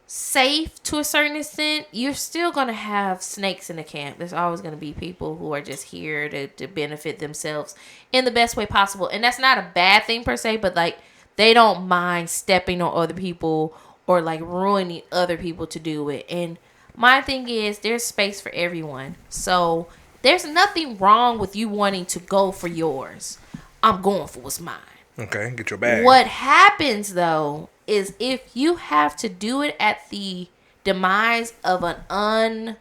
safe to a certain extent. You're still going to have snakes in the camp. There's always going to be people who are just here to benefit themselves in the best way possible. And that's not a bad thing per se, but like they don't mind stepping on other people or like ruining other people to do it. And my thing is there's space for everyone. So there's nothing wrong with you wanting to go for yours. I'm going for what's mine. Okay, get your bag. What happens though is if you have to do it at the demise of an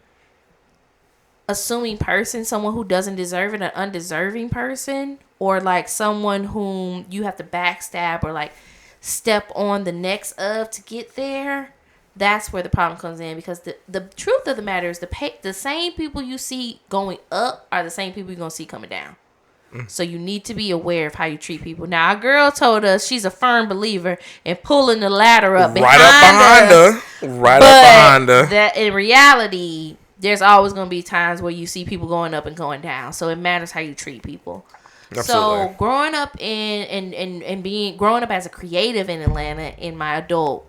unassuming person, someone who doesn't deserve it, an undeserving person, or like someone whom you have to backstab or like step on the necks of to get there, that's where the problem comes in. Because the truth of the matter is the same people you see going up are the same people you're going to see coming down. So you need to be aware of how you treat people. Now, our girl told us she's a firm believer in pulling the ladder up behind us. Right up behind her. That in reality, there's always going to be times where you see people going up and going down. So it matters how you treat people. Absolutely. So growing up growing up as a creative in Atlanta in my adult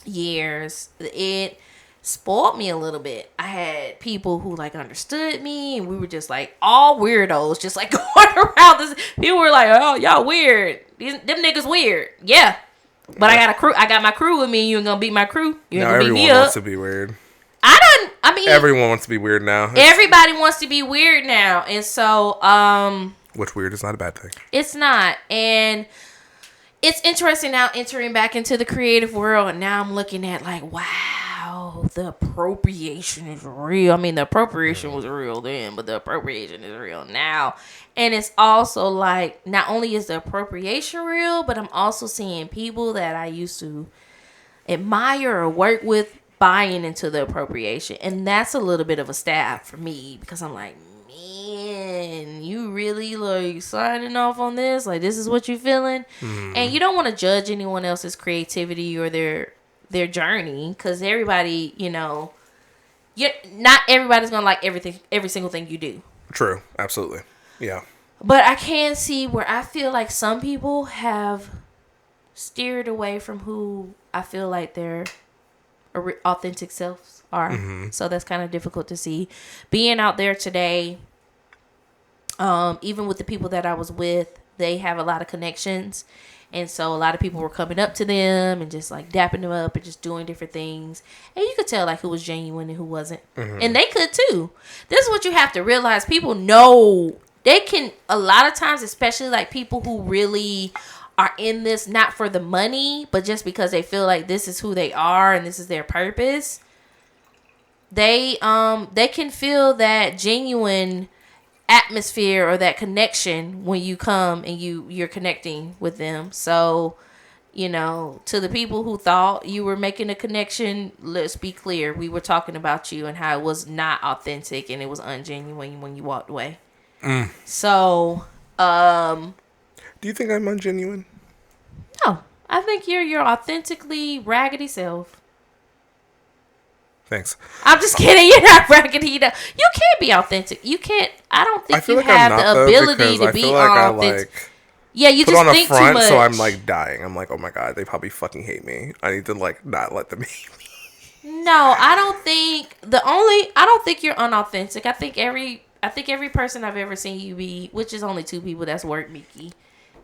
years, it spoiled me a little bit. I had people who like understood me, and we were just like all weirdos, just like going around this. People were like, "Oh, y'all weird. Them niggas weird." Yeah, but I got a crew. I got my crew with me. You ain't gonna beat my crew. You ain't gonna beat me up. Everyone wants to be weird. Everyone wants to be weird now. Everybody wants to be weird now, and so which weird is not a bad thing. It's not, and it's interesting now entering back into the creative world, and now I'm looking at like, wow, the appropriation is real. I mean, the appropriation was real then, but the appropriation is real now. And it's also like, not only is the appropriation real, but I'm also seeing people that I used to admire or work with buying into the appropriation. And that's a little bit of a stab for me, because I'm like, man, you really like signing off on this? Like, this is what you're feeling? And you don't want to judge anyone else's creativity or their journey, because everybody, not everybody's gonna like every single thing you do. True. Absolutely. Yeah. But I can see where I feel like some people have steered away from who I feel like their authentic selves are. So that's kind of difficult to see. Being out there today, even with the people that I was with, they have a lot of connections. And so a lot of people were coming up to them and just like dapping them up and just doing different things. And you could tell like who was genuine and who wasn't. And they could too. This is what you have to realize. People know they can, a lot of times, especially like people who really are in this not for the money, but just because they feel like this is who they are and this is their purpose. They can feel that genuine atmosphere or that connection when you come and you're connecting with them. So, to the people who thought you were making a connection, let's be clear. We were talking about you and how it was not authentic and it was ungenuine when you walked away. So, do you think I'm ungenuine? No, I think you're your authentically raggedy self. Thanks. I'm just kidding. You're not raggedy. You can't be authentic. You can't. I don't think you have the ability to be authentic. Yeah, you just think too much. So I'm like dying. I'm like, oh my god, they probably fucking hate me. I need to like not let them hate me. No, I don't think you're unauthentic. I think every person I've ever seen you be, which is only two people, that's work Mickey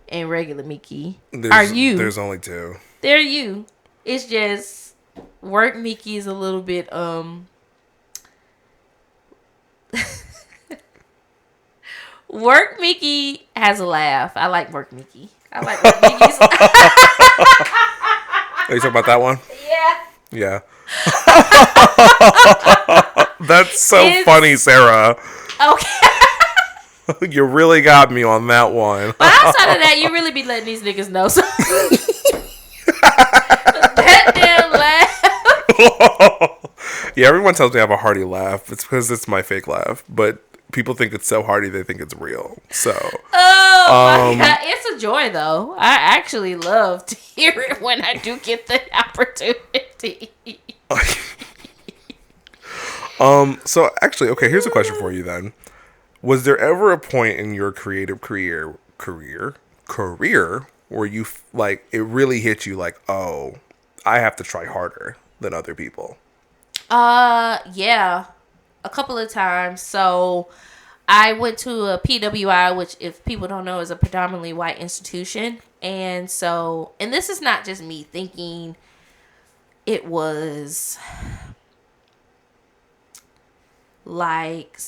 and regular Mickey, are you. There's only two. They're you. It's just work Mickey is a little bit Work Mickey has a laugh. I like Work Mickey. I like Work Mickey's. Are you talking about that one? Yeah. Yeah. That's so It's- funny, Sarah. Okay. You really got me on that one. But outside of that, you really be letting these niggas know. So that damn laugh. Yeah, everyone tells me I have a hearty laugh. It's because it's my fake laugh. But people think it's so hearty they think it's real. So. Oh my God. It's a joy, though. I actually love to hear it when I do get the opportunity. So actually, okay, here's a question for you then. Was there ever a point in your creative career where you like it really hit you like, oh, I have to try harder than other people? Yeah, a couple of times. So I went to a PWI, which if people don't know is a predominantly white institution. And so, and this is not just me thinking it was like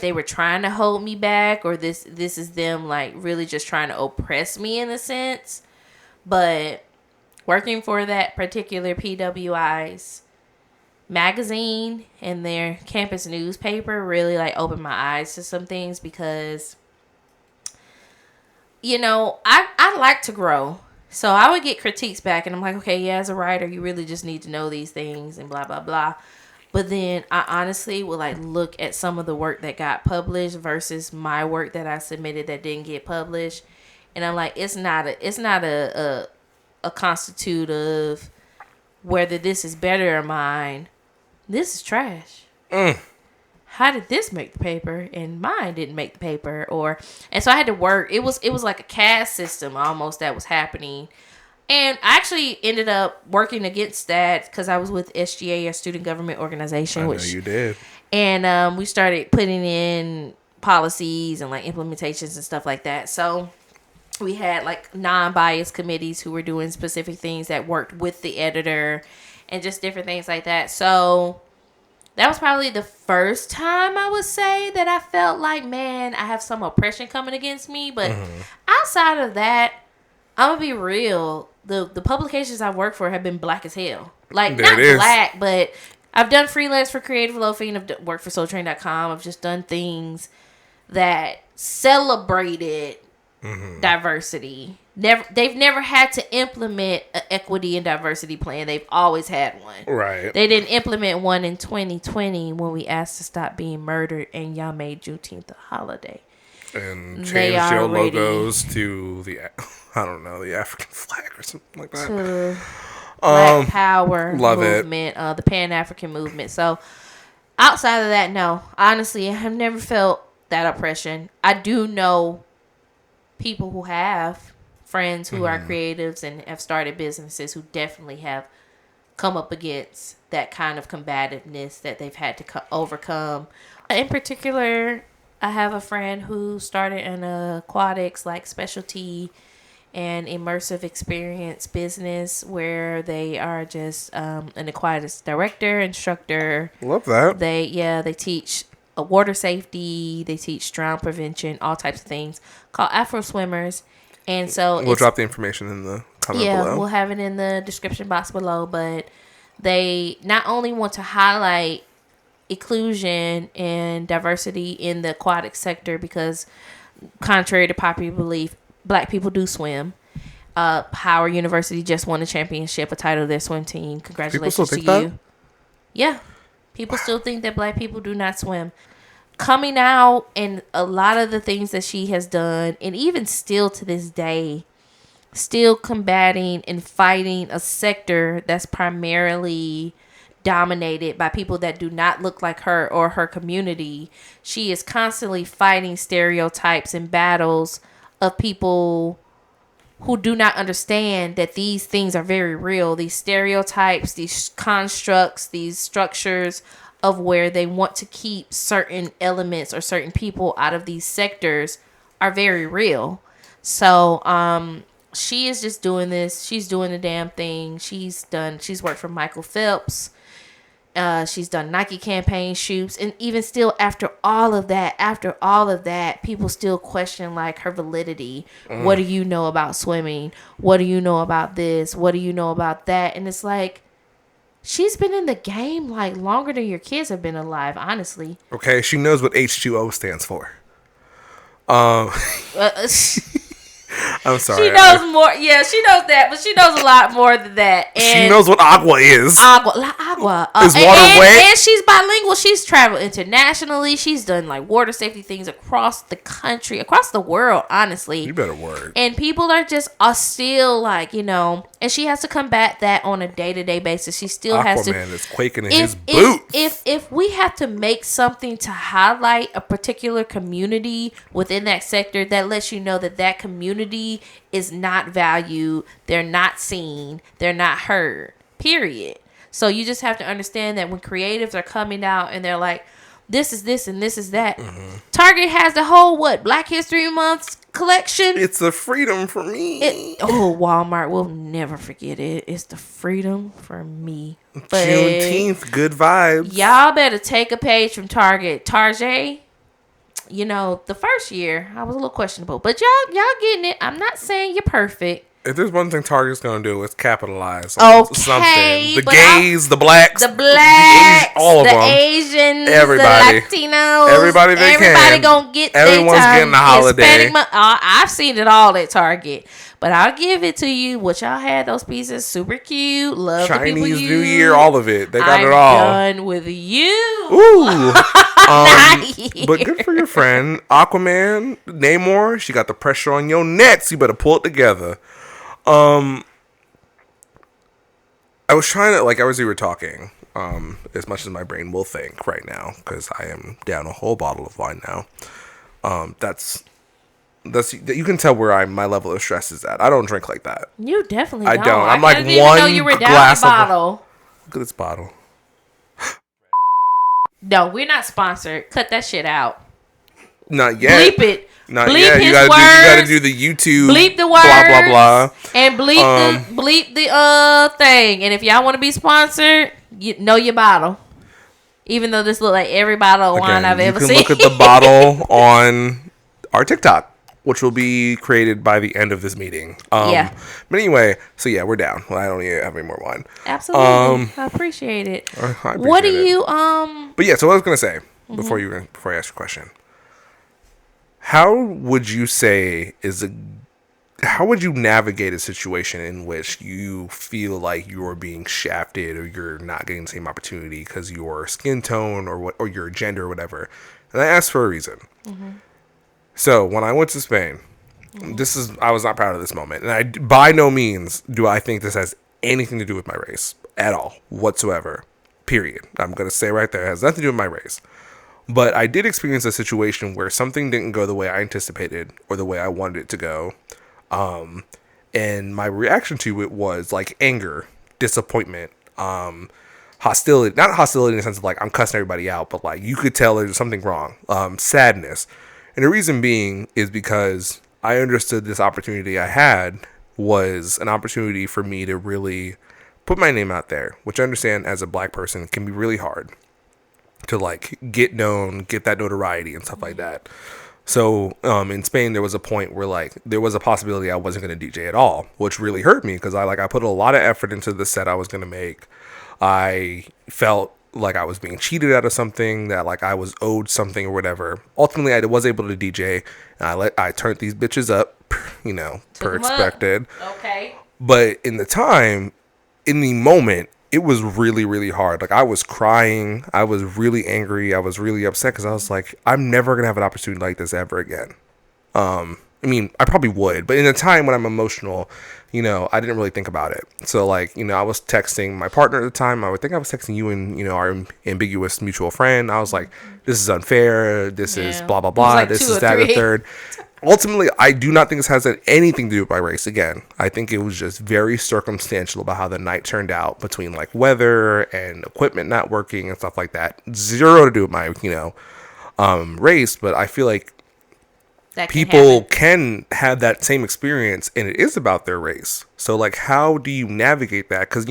they were trying to hold me back, or this is them like really just trying to oppress me in a sense. But working for that particular PWI's magazine and their campus newspaper really like opened my eyes to some things, because I like to grow. So I would get critiques back and I'm like, okay, yeah, as a writer you really just need to know these things and blah blah blah. But then I honestly would like look at some of the work that got published versus my work that I submitted that didn't get published, and I'm like, it's not a constitute of whether this is better or mine. This is trash. How did this make the paper and mine didn't make the paper? And so I had to work. It was like a caste system almost that was happening. And I actually ended up working against that because I was with SGA, a student government organization. I know you did. And we started putting in policies and like implementations and stuff like that. So we had like non-biased committees who were doing specific things that worked with the editor and just different things like that. So that was probably the first time I would say that I felt like, man, I have some oppression coming against me. But outside of that, I'm going to be real. The publications I work for have been black as hell. Like, not black, but I've done freelance for Creative Loafing. I've worked for SoulTrain.com. I've just done things that celebrated diversity. They've never had to implement an equity and diversity plan. They've always had one. Right. They didn't implement one in 2020 when we asked to stop being murdered and y'all made Juneteenth a holiday. And changed your logos to the African flag or something like that. To Black Power love movement, the Pan-African movement. So outside of that, no. Honestly, I have never felt that oppression. I do know people who have friends who are creatives and have started businesses who definitely have come up against that kind of combativeness that they've had to overcome. In particular, I have a friend who started an aquatics like specialty and immersive experience business where they are just an aquatics director, instructor. Love that. They teach water safety, they teach drown prevention, all types of things, called Afro Swimmers. And so we'll drop the information in the comment below. Yeah, we'll have it in the description box below. But they not only want to highlight inclusion and diversity in the aquatic sector, because contrary to popular belief, Black people do swim. Howard University just won a championship, a title of their swim team. Congratulations to you. That? Yeah. People still think that Black people do not swim. Coming out and a lot of the things that she has done, and even still to this day, still combating and fighting a sector that's primarily dominated by people that do not look like her or her community. She is constantly fighting stereotypes and battles of people who do not understand that these things are very real. These stereotypes, these constructs, these structures of where they want to keep certain elements or certain people out of these sectors are very real. So she is just doing this. She's doing the damn thing. She's worked for Michael Phelps. She's done Nike campaign shoots, and even still after all of that, people still question like her validity. What do you know about swimming? What do you know about this? What do you know about that? And it's like, she's been in the game like longer than your kids have been alive, honestly. Okay, she knows what H2O stands for. I'm sorry. She knows more. Yeah, she knows that, but she knows a lot more than that. And she knows what agua is. Agua. Is water wet? And she's bilingual. She's traveled internationally. She's done like water safety things across the country, across the world, honestly. You better work. And people are still like, and she has to combat that on a day-to-day basis. She still has to. Aquaman is quaking in his boots. If we have to make something to highlight a particular community within that sector, that lets you know that community is not valued, they're not seen, they're not heard, period. So you just have to understand that when creatives are coming out and they're like, this is this and this is that. Target has the whole Black History Month collection. It's the freedom for me. Walmart will never forget it. It's the freedom for me. But Juneteenth, good vibes. Y'all better take a page from Target. Target. The first year I was a little questionable, but y'all getting it. I'm not saying you're perfect. If there's one thing Target's gonna do, it's capitalize on something. The gays, the blacks, the Asians, all of them, Asians, everybody, the Latinos, everybody gonna get. Everyone's getting a holiday. I've seen it all at Target, but I'll give it to you. What y'all had, those pieces, super cute. Love Chinese the people New Year, all of it. They got it all. I'm done with you. Ooh. Nice. But good for your friend Aquaman, Namor. She got the pressure on your necks. You better pull it together. I was trying to, as we were talking, as much as my brain will think right now, because I am down a whole bottle of wine now. That's you can tell where my level of stress is at. I don't drink like that. You definitely don't. I don't. I'm like I didn't one know you were down glass the bottle. Look at this bottle. No, we're not sponsored. Cut that shit out. Not yet. Bleep it. Not bleep yet. his You words. gotta do the YouTube. Bleep the words. Blah blah blah. And bleep the thing. And if y'all want to be sponsored, you know your bottle. Even though this look like every bottle of wine I've ever seen. You can look at the bottle on our TikTok, which will be created by the end of this meeting. Yeah. But anyway, so yeah, we're down. Well, I don't need to have any more wine. Absolutely. I appreciate it. What do you But yeah, so what I was gonna say before I ask your question. How would you say how would you navigate a situation in which you feel like you're being shafted or you're not getting the same opportunity because your skin tone or your gender or whatever? And I asked for a reason. So when I went to Spain, I was not proud of this moment, and I by no means do I think this has anything to do with my race at all whatsoever. Period. I'm gonna say right there, it has nothing to do with my race. But I did experience a situation where something didn't go the way I anticipated or the way I wanted it to go. And my reaction to it was like anger, disappointment, hostility, not hostility in the sense of like I'm cussing everybody out, but like you could tell there's something wrong, sadness. And the reason being is because I understood this opportunity I had was an opportunity for me to really put my name out there, which I understand as a black person can be really hard to like get known, get that notoriety and stuff like that. So in Spain, there was a point where like there was a possibility I wasn't going to DJ at all, which really hurt me because I put a lot of effort into the set I was going to make. I felt like I was being cheated out of something, that like I was owed something or whatever. Ultimately, I was able to DJ, and I turned these bitches up, per expected. Okay. But in the moment, it was really, really hard. Like I was crying. I was really angry. I was really upset because I was like, I'm never going to have an opportunity like this ever again. I mean, I probably would, but in a time when I'm emotional, I didn't really think about it. So like, I was texting my partner at the time. I would think I was texting you and, our ambiguous mutual friend. I was like, this is unfair. This is blah, blah, blah. Like this is that or third. Ultimately, I do not think this has anything to do with my race. Again, I think it was just very circumstantial about how the night turned out between like weather and equipment not working and stuff like that. Zero to do with my, race. But I feel like people can have that same experience and it is about their race. So like, how do you navigate that? Because,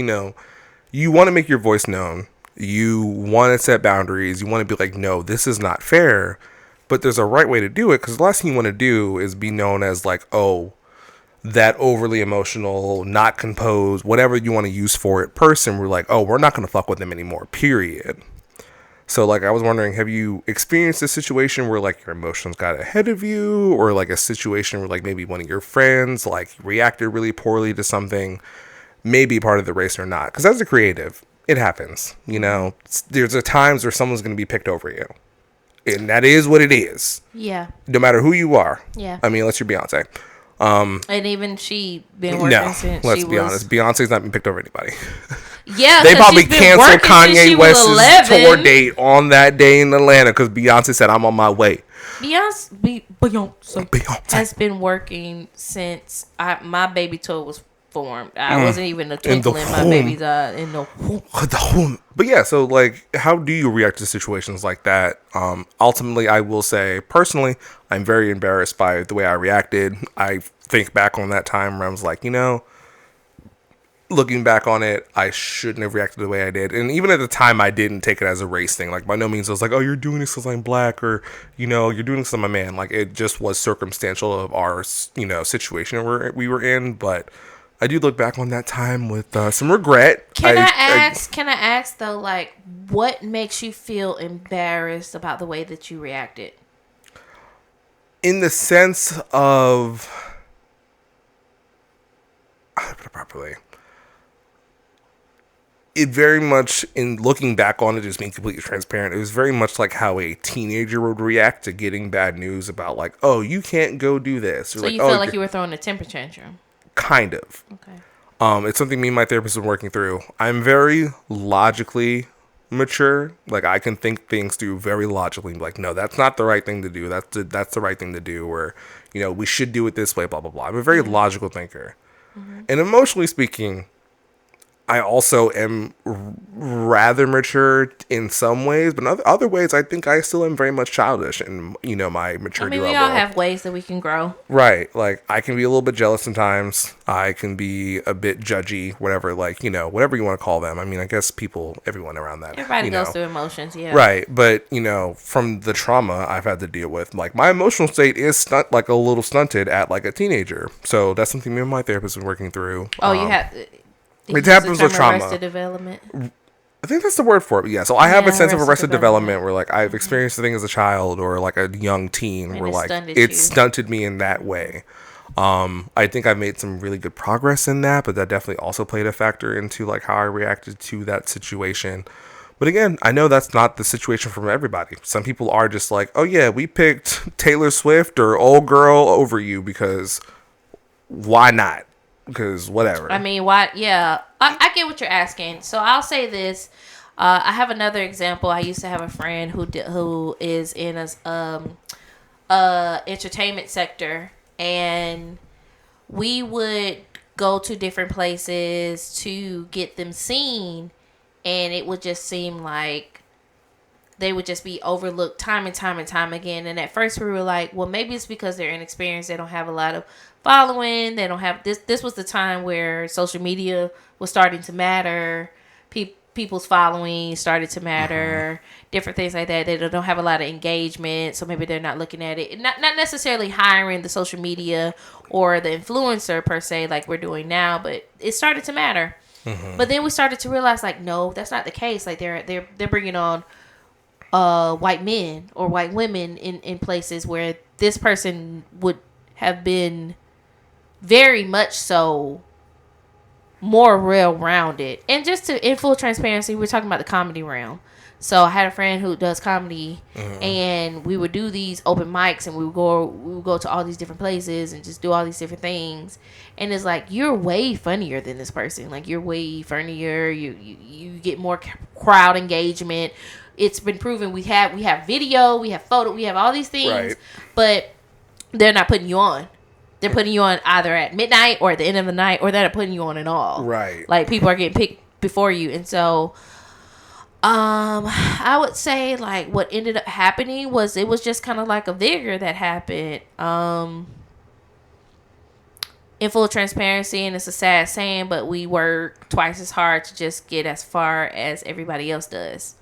you want to make your voice known. You want to set boundaries. You want to be like, no, this is not fair. But there's a right way to do it, because the last thing you want to do is be known as like, oh, that overly emotional, not composed, whatever you want to use for it person. We're like, oh, we're not going to fuck with them anymore, period. So like, I was wondering, have you experienced a situation where like your emotions got ahead of you, or like a situation where like maybe one of your friends like reacted really poorly to something, maybe part of the race or not? Because as a creative, it happens, you know. There's a times where someone's going to be picked over you, and that is what it is. Yeah. No matter who you are. Yeah. I mean, unless you're Beyonce. And even she been working since let's she be was... honest. Beyonce's not been picked over anybody. Yeah, they probably she's been canceled working since she Kanye was West's 11. tour date on that day in Atlanta because Beyonce said, "I'm on my way." Beyonce has been working since my baby tour was formed. I wasn't even a twinkle in my baby's eye in the womb. But yeah, so like, how do you react to situations like that? Ultimately, I will say personally, I'm very embarrassed by the way I reacted. I think back on that time where I was like, you know, looking back on it, I shouldn't have reacted the way I did. And even at the time, I didn't take it as a race thing. Like, by no means I was like, oh, you're doing this because I'm black, or, you know, you're doing this because I'm a man. Like, it just was circumstantial of our, you know, situation where we were in. But I do look back on that time with some regret. Can I ask though, like, what makes you feel embarrassed about the way that you reacted? In the sense of, how do I put it properly? It very much, in looking back on it, just being completely transparent, it was very much like how a teenager would react to getting bad news about, like, oh, you can't go do this. Or so like, you felt like you were throwing a temper tantrum? Kind of. Okay. It's something me and my therapist have been working through. I'm very logically mature. Like, I can think things through very logically. Like, no, that's not the right thing to do. That's the right thing to do. Or, you know, we should do it this way, blah, blah, blah. I'm a very logical thinker. Mm-hmm. And emotionally speaking, I also am rather mature in some ways, but in other ways, I think I still am very much childish in, you know, my maturity level. We all have ways that we can grow. Right. Like, I can be a little bit jealous sometimes. I can be a bit judgy, whatever, like, you know, whatever you want to call them. I mean, I guess everyone around that. Everybody goes through emotions, yeah. Right. But, you know, from the trauma I've had to deal with, like, my emotional state is a little stunted at, like, a teenager. So that's something me and my therapist have been working through. Oh, you have... It happens with trauma. Arrested development. I think that's the word for it. Yeah. So I have a sense of arrested development where, like, I've experienced the thing as a child or like a young teen, and where like it stunted me in that way. I think I've made some really good progress in that, but that definitely also played a factor into like how I reacted to that situation. But again, I know that's not the situation for everybody. Some people are just like, oh yeah, we picked Taylor Swift or Old Girl over you because why not? Because whatever. I mean, why? Yeah, I get what you're asking. So I'll say this. I have another example. I used to have a friend who is in a entertainment sector, and we would go to different places to get them seen, and it would just seem like they would just be overlooked time and time and time again. And at first we were like, well, maybe it's because they're inexperienced. They don't have a lot of following. They don't have this. This was the time where social media was starting to matter. People's following started to matter. Different things like that. They don't have a lot of engagement, so maybe they're not looking at it. Not necessarily hiring the social media or the influencer per se, like we're doing now, but it started to matter. Mm-hmm. But then we started to realize, like, no, that's not the case. Like they're bringing on white men or white women in places where this person would have been very much so more well-rounded. And just in full transparency, we're talking about the comedy realm. So I had a friend who does comedy, and we would do these open mics, and we would go to all these different places and just do all these different things. And it's like, you're way funnier than this person. Like, you're way funnier. You get more crowd engagement. It's been proven. We have video, we have photo, we have all these things, right. But they're not putting you on. They're putting you on either at midnight or at the end of the night, or they're not putting you on at all. Right. Like, people are getting picked before you. And so I would say, like, what ended up happening was it was just kind of like a vigor that happened. in full transparency, and it's a sad saying, but we work twice as hard to just get as far as everybody else does.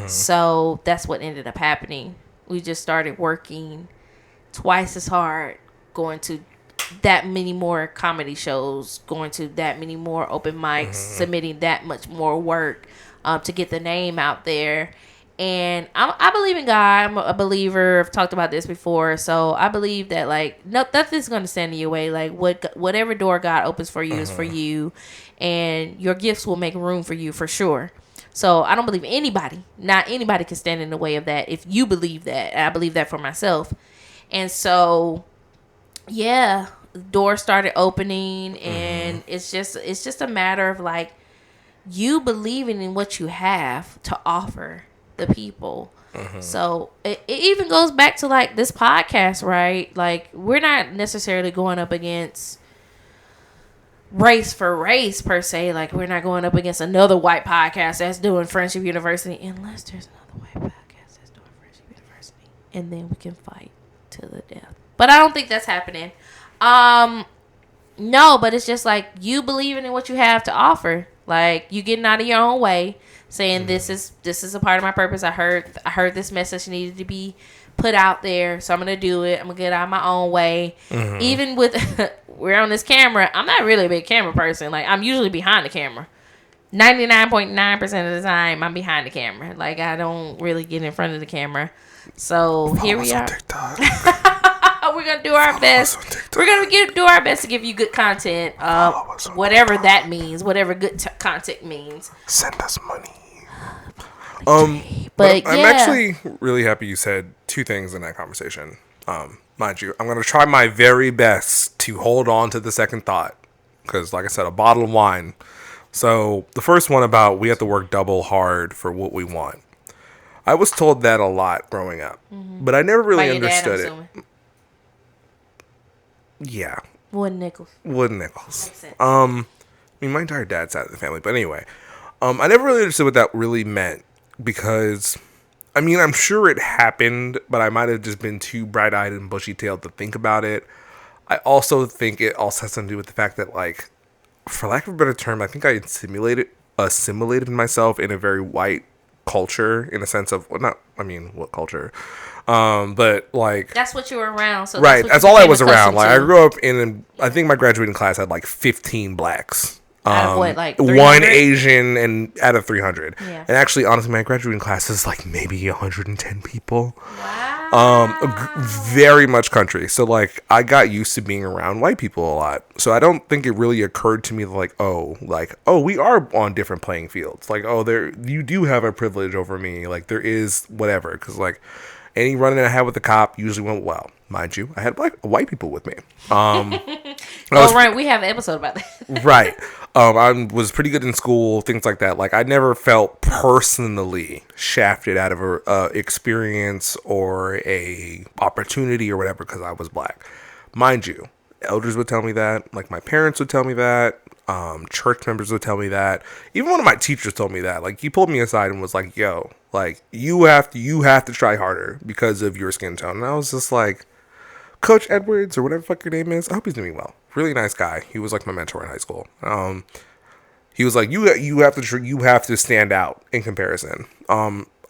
So that's what ended up happening. We just started working twice as hard, going to that many more comedy shows, going to that many more open mics, submitting that much more work to get the name out there. And I believe in God. I'm a believer. I've talked about this before. So I believe that, like, nothing's going to stand in your way. Like, whatever door God opens for you is for you. And your gifts will make room for you for sure. So I don't believe not anybody can stand in the way of that if you believe that. And I believe that for myself. And so, yeah, doors started opening. And it's just a matter of, like, you believing in what you have to offer the people. So it even goes back to, like, this podcast, right? Like, we're not necessarily going up against race for race per se. Like, we're not going up against another white podcast that's doing Friendship University, unless there's another white podcast that's doing Friendship University, and then we can fight to the death. But I don't think that's happening. No, but it's just like you believing in what you have to offer. Like, you getting out of your own way, saying this is a part of my purpose. I heard this message needed to be put out there, so I'm gonna do it. I'm gonna get out of my own way. Even with we're on this camera, I'm not really a big camera person. Like, I'm usually behind the camera. 99.9% of the time, I'm behind the camera. Like, I don't really get in front of the camera. So here we are. We're gonna do our best. We're gonna do our best to give you good content, whatever that means, whatever good content means. Send us money. But I'm actually really happy you said two things in that conversation. Mind you, I'm gonna try my very best to hold on to the second thought, because, like I said, a bottle of wine. So the first one about we have to work double hard for what we want. I was told that a lot growing up, but I never really understood it. Yeah. Wooden nickels. I mean, my entire dad's side of the family, but anyway, I never really understood what that really meant, because, I mean, I'm sure it happened, but I might have just been too bright-eyed and bushy-tailed to think about it. I also think it also has something to do with the fact that, like, for lack of a better term, I think I assimilated myself in a very white culture, in a sense of, well, not, I mean, what culture? But, like, that's what you were around. So right, that's all I was around. Like, I grew up in, I think my graduating class had like 15 blacks. Out of what, like 300? One Asian, and out of 300. Yeah. And actually, honestly, my graduating class is like maybe 110 people. Wow. Very much country. So, like, I got used to being around white people a lot. So I don't think it really occurred to me like, we are on different playing fields. Like, you do have a privilege over me. Like, there is whatever. Because, like, any running I had with the cop usually went well. Mind you, I had white people with me. Right, we have an episode about that. Right. I was pretty good in school, things like that. Like, I never felt personally shafted out of a experience or a opportunity or whatever because I was black. Mind you, elders would tell me that. Like, my parents would tell me that. Church members would tell me that. Even one of my teachers told me that. Like, he pulled me aside and was like, yo, like, you have to try harder because of your skin tone. And I was just like, Coach Edwards, or whatever the fuck your name is, I hope he's doing well. Really nice guy. He was like my mentor in high school. He was like, you have to stand out in comparison.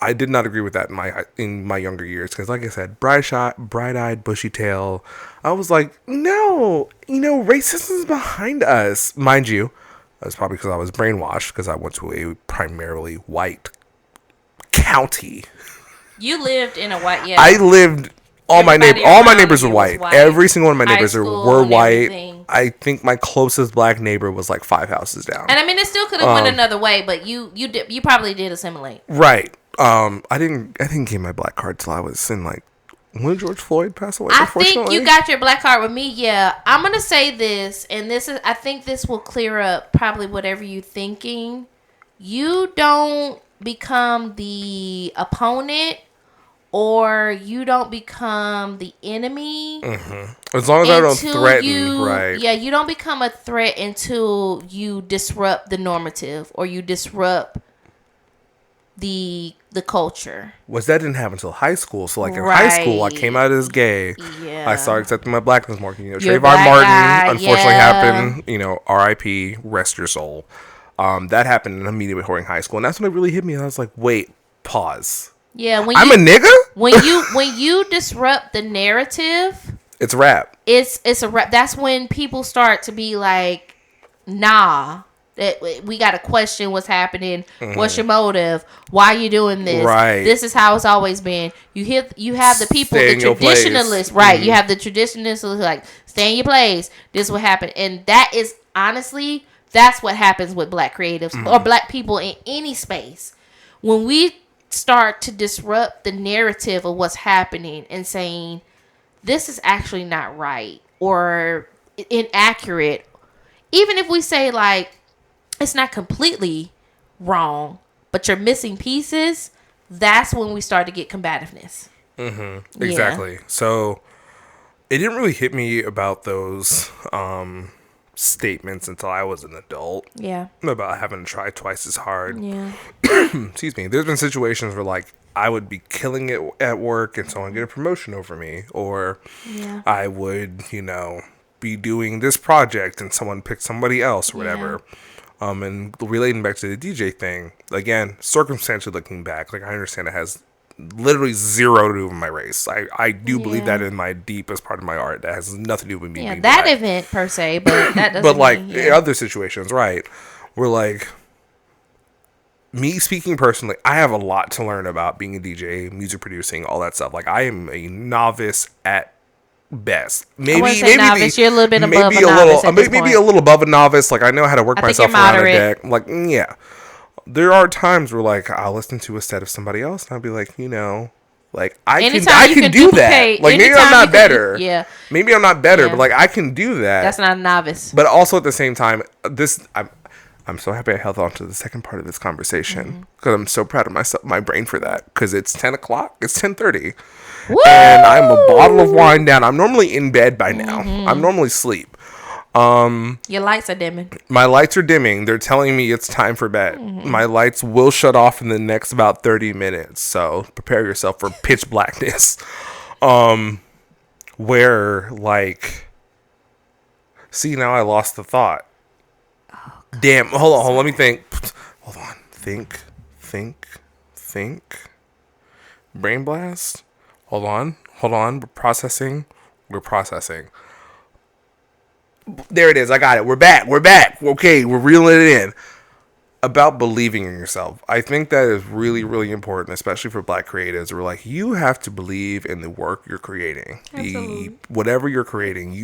I did not agree with that in my younger years, because, like I said, bright-eyed, bushy tail. I was like, no, racism is behind us. Mind you, that's probably because I was brainwashed, because I went to a primarily white county. You lived in a white, yeah. I lived. All my neighbors were white. Every single one of my neighbors were white. Everything. I think my closest black neighbor was like 5 houses down. And I mean, it still could have went another way, but you probably did assimilate. Right. I didn't get my black card till I was in, like, when did George Floyd pass away? I think you got your black card with me. Yeah, I'm gonna say this, and I think this will clear up probably whatever you're thinking. You don't become the opponent, or you don't become the enemy. Mm-hmm. As long as I don't threaten, right? Yeah, you don't become a threat until you disrupt the normative, or you disrupt the culture. That didn't happen until high school. So like in high school, I Right. came out as gay. Yeah. I started accepting my blackness more. You're a Trayvon black Martin guy, unfortunately yeah. happened. R.I.P. Rest your soul. That happened immediately before in high school, and that's when it really hit me. And I was like, wait, pause. Yeah, I'm a nigga. when you disrupt the narrative, It's rap. it's a rap. That's when people start to be like, nah, that we got to question what's happening. What's your motive? Why are you doing this? Right. This is how it's always been. You have the people, Stay the in your place. traditionalists, right? You have the traditionalists who are like, stay in your place. This is what happened, and that is honestly, that's what happens with black creatives or black people in any space. When we start to disrupt the narrative of what's happening and saying, this is actually not right or inaccurate, even if we say like it's not completely wrong, but you're missing pieces, that's when we start to get combativeness. Exactly. So it didn't really hit me about those statements until I was an adult. Yeah. About having to try twice as hard. Yeah. Excuse me. There's been situations where like I would be killing it at work and someone get a promotion over me, or Yeah. I would, be doing this project and someone picked somebody else or whatever. And relating back to the DJ thing, again, circumstantially looking back, like I understand it has literally zero to do with my race. I do believe that in my deepest part of my art. That has nothing to do with me being that black. event per se, but that doesn't But like mean, in other situations, right? Where like me speaking personally, I have a lot to learn about being a DJ, music producing, all that stuff. Like I am a novice at best. Maybe novice. You're a little bit above maybe a novice at this maybe point. a little above a novice. Like I know how to work I think myself you're around a moderate. deck. Like yeah, there are times where like I'll listen to a set of somebody else and I'll be like, like I Anytime you can do that. duplicate- Like maybe anytime I'm not you can- better. yeah. Maybe I'm not better, Yeah. but like I can do that. That's not a novice. But also at the same time, I'm so happy I held on to the second part of this conversation because I'm so proud of myself, my brain for that. Because it's 10 o'clock, it's 10:30, and I'm a bottle of wine down. I'm normally in bed by now. I'm normally asleep. Your lights are dimming. My lights are dimming. They're telling me it's time for bed. My lights will shut off in the next about 30 minutes. So prepare yourself for pitch blackness. Where like, see, now I lost the thought. Damn, hold on, let me think. Hold on. Think. Brain blast. Hold on. We're processing. There it is. I got it. We're back. Okay, we're reeling it in. About believing in yourself. I think that is really, really important, especially for black creatives. We're like, you have to believe in the work you're creating. Absolutely. Whatever you're creating,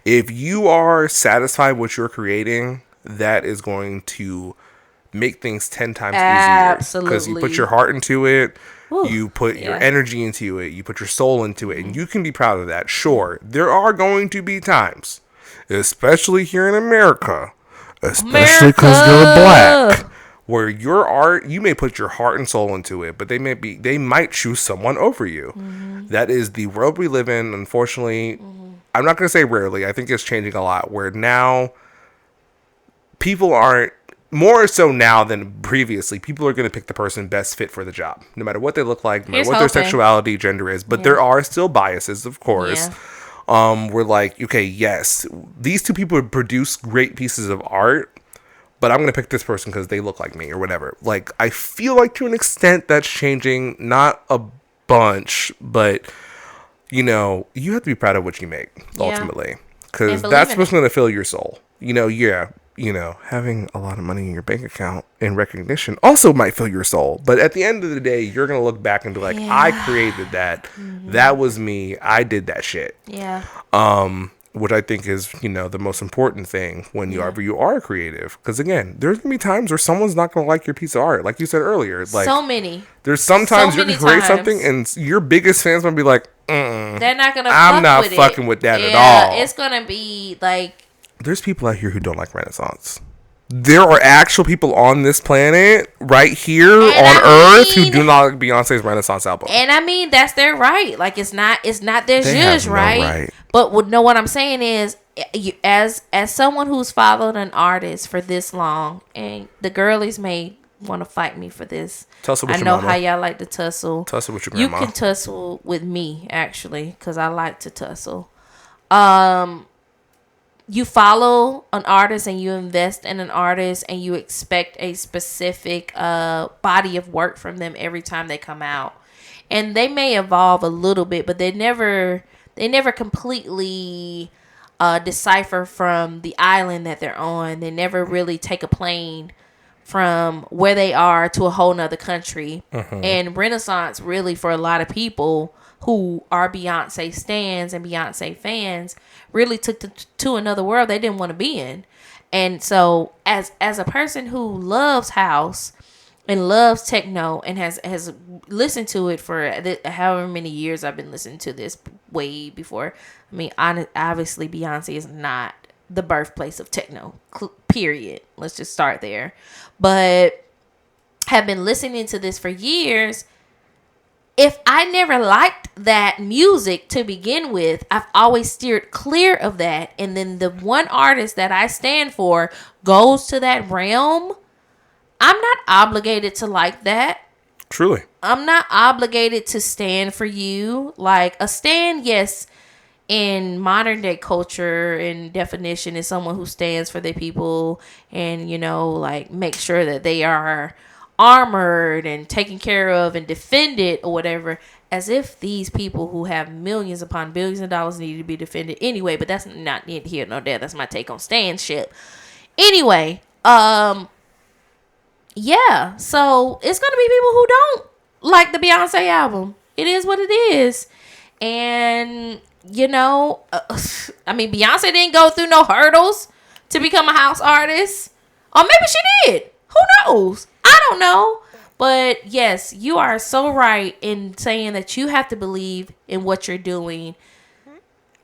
if you are satisfied with what you're creating, that is going to make things 10 times easier. Because you put your heart into it, you put your energy into it, you put your soul into it, and you can be proud of that. Sure, there are going to be times, especially here in America, especially because you're black, where your art, you may put your heart and soul into it, but they might choose someone over you. That is the world we live in. Unfortunately, I'm not going to say rarely. I think it's changing a lot, where now people aren't, more so now than previously, people are going to pick the person best fit for the job, no matter what they look like, no matter what their sexuality, gender is. But there are still biases, of course. We're like, okay, yes, these two people produce great pieces of art, but I'm going to pick this person because they look like me or whatever. Like, I feel like to an extent that's changing, not a bunch, but, you have to be proud of what you make, ultimately. Because that's what's going to fill your soul. Having a lot of money in your bank account and recognition also might fill your soul. But at the end of the day, you're going to look back and be like, I created that. That was me. I did that shit. Yeah. Which I think is, the most important thing whenever you are creative. Because again, there's going to be times where someone's not going to like your piece of art. Like you said earlier. Like, so many. There's sometimes you're going to create something and your biggest fans going to be like, they're not going to I'm not fucking with that at all. It's going to be like, there's people out here who don't like Renaissance. There are actual people on this planet right here on Earth who do not like Beyonce's Renaissance album. And I mean, that's their right. Like, it's not their judge, right? But what I'm saying is, as someone who's followed an artist for this long, and the girlies may want to fight me for this. Tussle with I your know mama. how y'all like to tussle. Tussle with your You grandma. can tussle with me, actually, because I like to tussle. You follow an artist and you invest in an artist and you expect a specific body of work from them every time they come out. And they may evolve a little bit, but they never completely decipher from the island that they're on. They never really take a plane from where they are to a whole nother country. And Renaissance, really, for a lot of people who are Beyonce stans and Beyonce fans, really took to another world they didn't want to be in. And so as a person who loves house and loves techno and has listened to it for however many years I've been listening to this, way before. I mean, obviously Beyonce is not the birthplace of techno, period. Let's just start there. But have been listening to this for years. If I never liked that music to begin with, I've always steered clear of that. And then the one artist that I stand for goes to that realm. I'm not obligated to like that. Truly. I'm not obligated to stand for you. Like, a stand, yes, in modern day culture and definition, is someone who stands for their people and, like, make sure that they are armored and taken care of and defended or whatever, as if these people who have millions upon billions of dollars need to be defended anyway. But that's not neither here nor there. That's my take on standship. Anyway, yeah, so it's gonna be people who don't like the Beyonce album. It is what it is. And I mean, Beyonce didn't go through no hurdles to become a house artist, or maybe she did. Who knows? I don't know. But yes, you are so right in saying that you have to believe in what you're doing.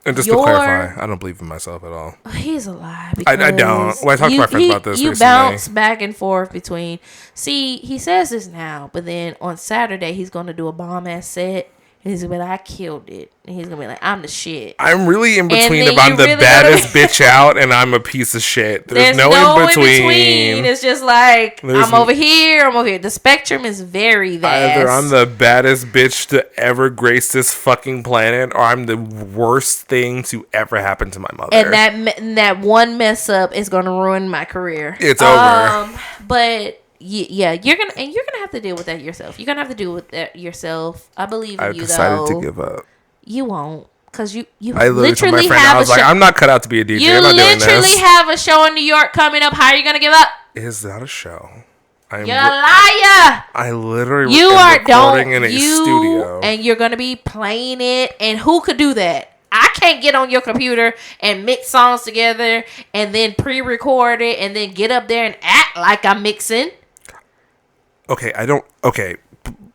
And just to clarify, I don't believe in myself at all. He's a lie. I don't. Well, I talked to my friends about this You recently. bounce back and forth between. See, he says this now, but then on Saturday he's going to do a bomb-ass set. And he's going to be like, I killed it. And he's going to be like, I'm the shit. I'm really in between if I'm the baddest bitch out and I'm a piece of shit. There's no in between. It's just like, I'm over here, I'm over here. The spectrum is very vast. Either I'm the baddest bitch to ever grace this fucking planet, or I'm the worst thing to ever happen to my mother. And that one mess up is going to ruin my career. It's over. But... yeah, you're gonna have to deal with that yourself. You're gonna have to deal with that yourself. I believe in you, though. I've decided to give up. You won't, because you I literally told my friend, I was like, I'm not cut out to be a DJ. I'm not doing this. You literally have a show in New York coming up. How are you gonna give up? Is that a show? You're a liar. I literally am recording in a studio, and you're gonna be playing it. And who could do that? I can't get on your computer and mix songs together and then pre-record it and then get up there and act like I'm mixing. Okay,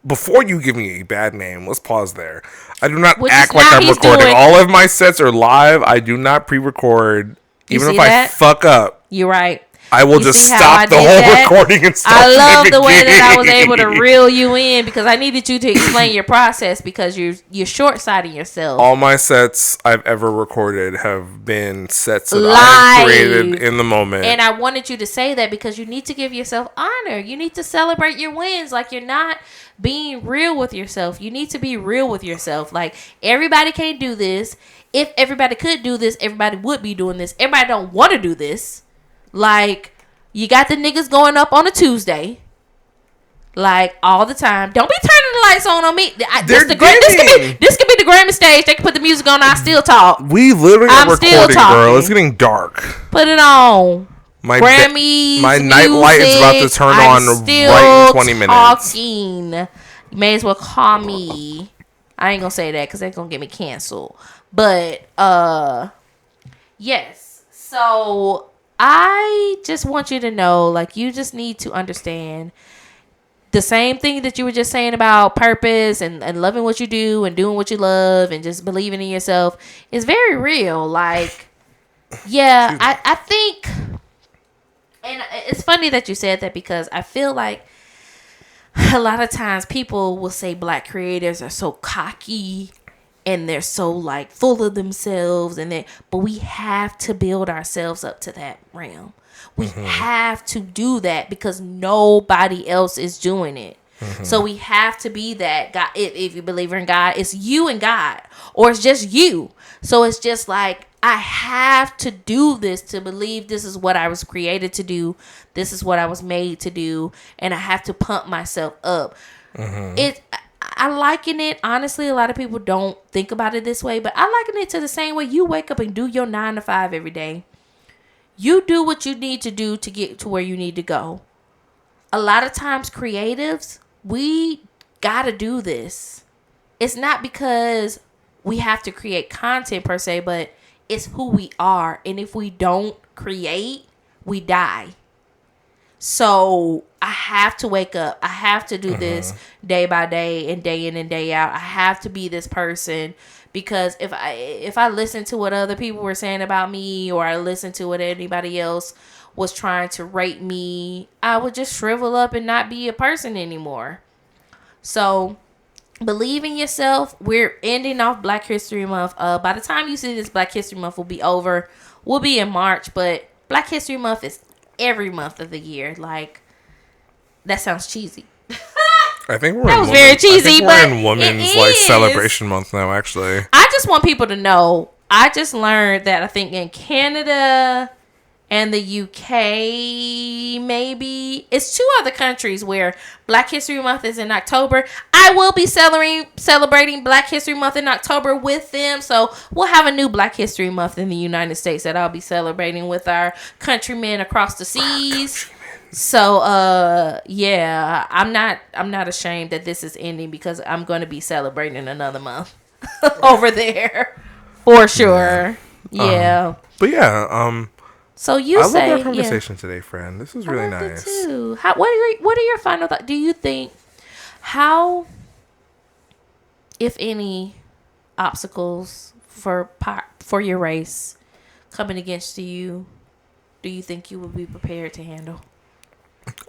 before you give me a bad name, let's pause there. I do not act like I'm recording. All of my sets are live. I do not pre-record. Even if I fuck up. You're right. I will just stop the whole recording and start. I love the way that I was able to reel you in, because I needed you to explain your process, because you're short-sighting yourself. All my sets I've ever recorded have been sets that I created in the moment. And I wanted you to say that because you need to give yourself honor. You need to celebrate your wins. Like, you're not being real with yourself. You need to be real with yourself. Like, everybody can't do this. If everybody could do this, everybody would be doing this. Everybody don't want to do this. Like, you got the niggas going up on a Tuesday, like, all the time. Don't be turning the lights on me. This could be the Grammy stage. They can put the music on. I still talk. We literally are recording, girl. It's getting dark. Put it on. My Grammys. My night light is about to turn on right in 20 minutes. Talking. You may as well call me. I ain't gonna say that because they're gonna get me canceled. But yes. So I just want you to know, like, you just need to understand the same thing that you were just saying about purpose and loving what you do and doing what you love and just believing in yourself is very real. Like, yeah, I think, and it's funny that you said that, because I feel like a lot of times people will say black creators are so cocky and they're so, like, full of themselves, but we have to build ourselves up to that realm. We have to do that because nobody else is doing it. So we have to be that God. If you believe in God, it's you and God, or it's just you. So it's just like, I have to do this to believe this is what I was created to do. This is what I was made to do. And I have to pump myself up. I liken it, honestly, a lot of people don't think about it this way, but I liken it to the same way you wake up and do your 9 to 5 every day. You do what you need to do to get to where you need to go. A lot of times creatives, we gotta do this. It's not because we have to create content per se, but it's who we are. And if we don't create, we die. So I have to wake up. I have to do this day by day and day in and day out. I have to be this person, because if I listen to what other people were saying about me, or I listen to what anybody else was trying to rate me, I would just shrivel up and not be a person anymore. So believe in yourself. We're ending off Black History Month. By the time you see this, Black History Month will be over. We'll be in March, but Black History Month is every month of the year. Like, that sounds cheesy. I think we're that was very cheesy, but we're in Women's like celebration month now. Actually, I just want people to know. I just learned that I think in Canada and the UK, maybe it's 2 other countries where Black History Month is in October. I will be celebrating Black History Month in October with them. So we'll have a new Black History Month in the United States that I'll be celebrating with our countrymen across the seas. So yeah, I'm not ashamed that this is ending, because I'm going to be celebrating another month over there for sure. Yeah. But yeah, so I love our conversation today, friend. This was really nice. Too. What are your final thoughts? Do you think, how, if any, obstacles for your race coming against you, do you think you will be prepared to handle?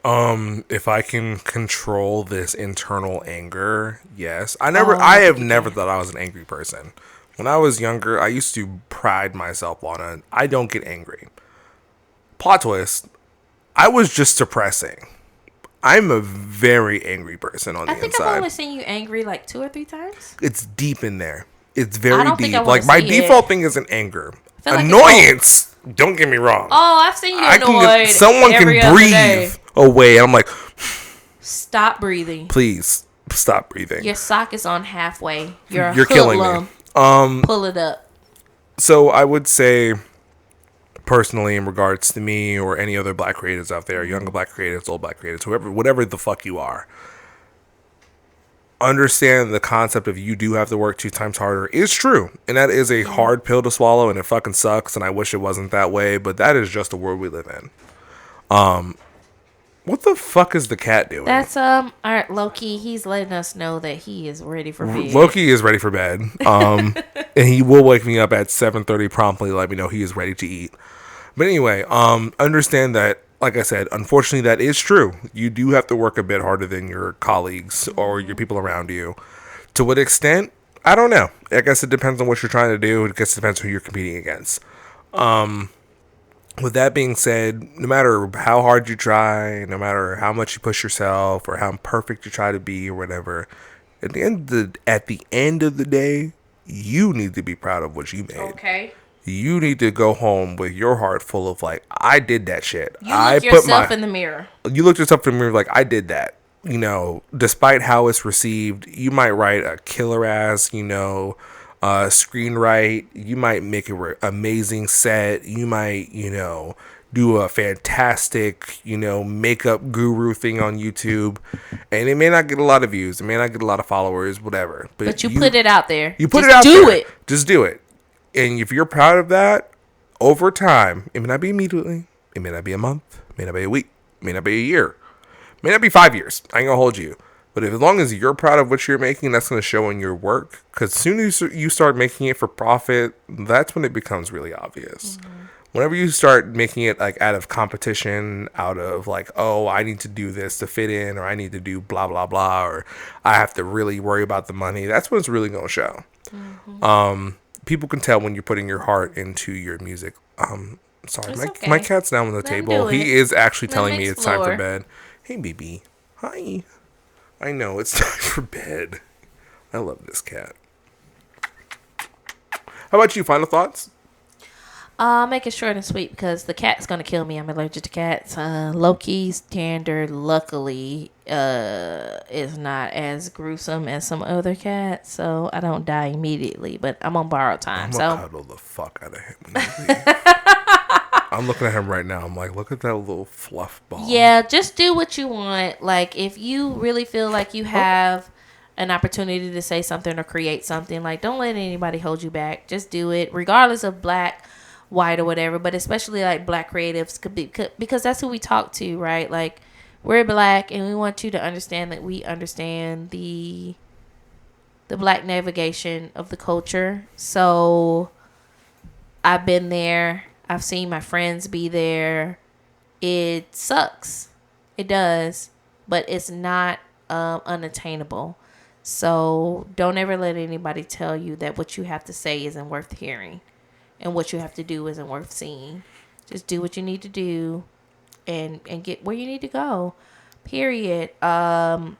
If I can control this internal anger, yes. I have never thought I was an angry person. When I was younger, I used to pride myself on it. I don't get angry. Plot twist, I was just suppressing. I'm a very angry person on the inside. I think I've only seen you angry like 2 or 3 times. It's deep in there. It's very deep. Like, my default thing isn't anger. Annoyance. Like, don't get me wrong. Oh, I've seen you annoyed. Someone can breathe away. I'm like, stop breathing. Please stop breathing. Your sock is on halfway. You're killing me. Pull it up. So I would say, personally, in regards to me or any other Black creatives out there, younger Black creatives, old Black creatives, whatever the fuck you are, understand the concept of you do have to work 2 times harder is true. And that is a hard pill to swallow, and it fucking sucks, and I wish it wasn't that way, but that is just the world we live in. What the fuck is the cat doing? That's all right, Loki. He's letting us know that he is ready for bed. Loki is ready for bed. And he will wake me up at 7:30 promptly, let me know he is ready to eat. But anyway, understand that, like I said, unfortunately that is true. You do have to work a bit harder than your colleagues or your people around you. To what extent? I don't know. I guess it depends on what you're trying to do. I guess it depends who you're competing against. With that being said, no matter how hard you try, no matter how much you push yourself or how perfect you try to be or whatever, at the end of the day, you need to be proud of what you made. Okay. You need to go home with your heart full of like, I did that shit. You look yourself in the mirror. You look yourself in the mirror like, I did that. You know, despite how it's received, you might write a killer ass, screenwrite. You might make an amazing set. You might, do a fantastic, makeup guru thing on YouTube. And it may not get a lot of views. It may not get a lot of followers, whatever. But you put it out there. You put it out there. Just do it. And if you're proud of that, over time, it may not be immediately. It may not be a month. It may not be a week. It may not be a year. It may not be 5 years. I ain't gonna hold you. But as long as you're proud of what you're making, that's going to show in your work. Because as soon as you start making it for profit, that's when it becomes really obvious. Mm-hmm. Whenever you start making it like out of competition, out of like, oh, I need to do this to fit in, or I need to do blah, blah, blah, or I have to really worry about the money, that's when it's really going to show. Mm-hmm. People can tell when you're putting your heart into your music. Sorry, It's my okay. my cat's down on the Let him table. do it. He is actually Let telling him me it's time for explore. bed. Hey, baby. Hi. I know it's time for bed. I love this cat. How about you? Final thoughts? Make it short and sweet because the cat's gonna kill me. I'm allergic to cats. Loki's tender, luckily, is not as gruesome as some other cats, so I don't die immediately. But I'm on borrowed time, I'm so gonna cuddle the fuck out of him when you leave. I'm looking at him right now. I'm like, look at that little fluff ball. yeah, just do what you want. Like if you really feel like you have an opportunity to say something or create something, like don't let anybody hold you back. Just do it, regardless of black, white, or whatever. But especially like black creatives, because that's who we talk to, right? Like we're black, and we want you to understand that we understand the black navigation of the culture. So I've been there. I've seen my friends be there. It sucks. It does. But it's not unattainable. So don't ever let anybody tell you that what you have to say isn't worth hearing. And what you have to do isn't worth seeing. Just do what you need to do and get where you need to go. Period. Period.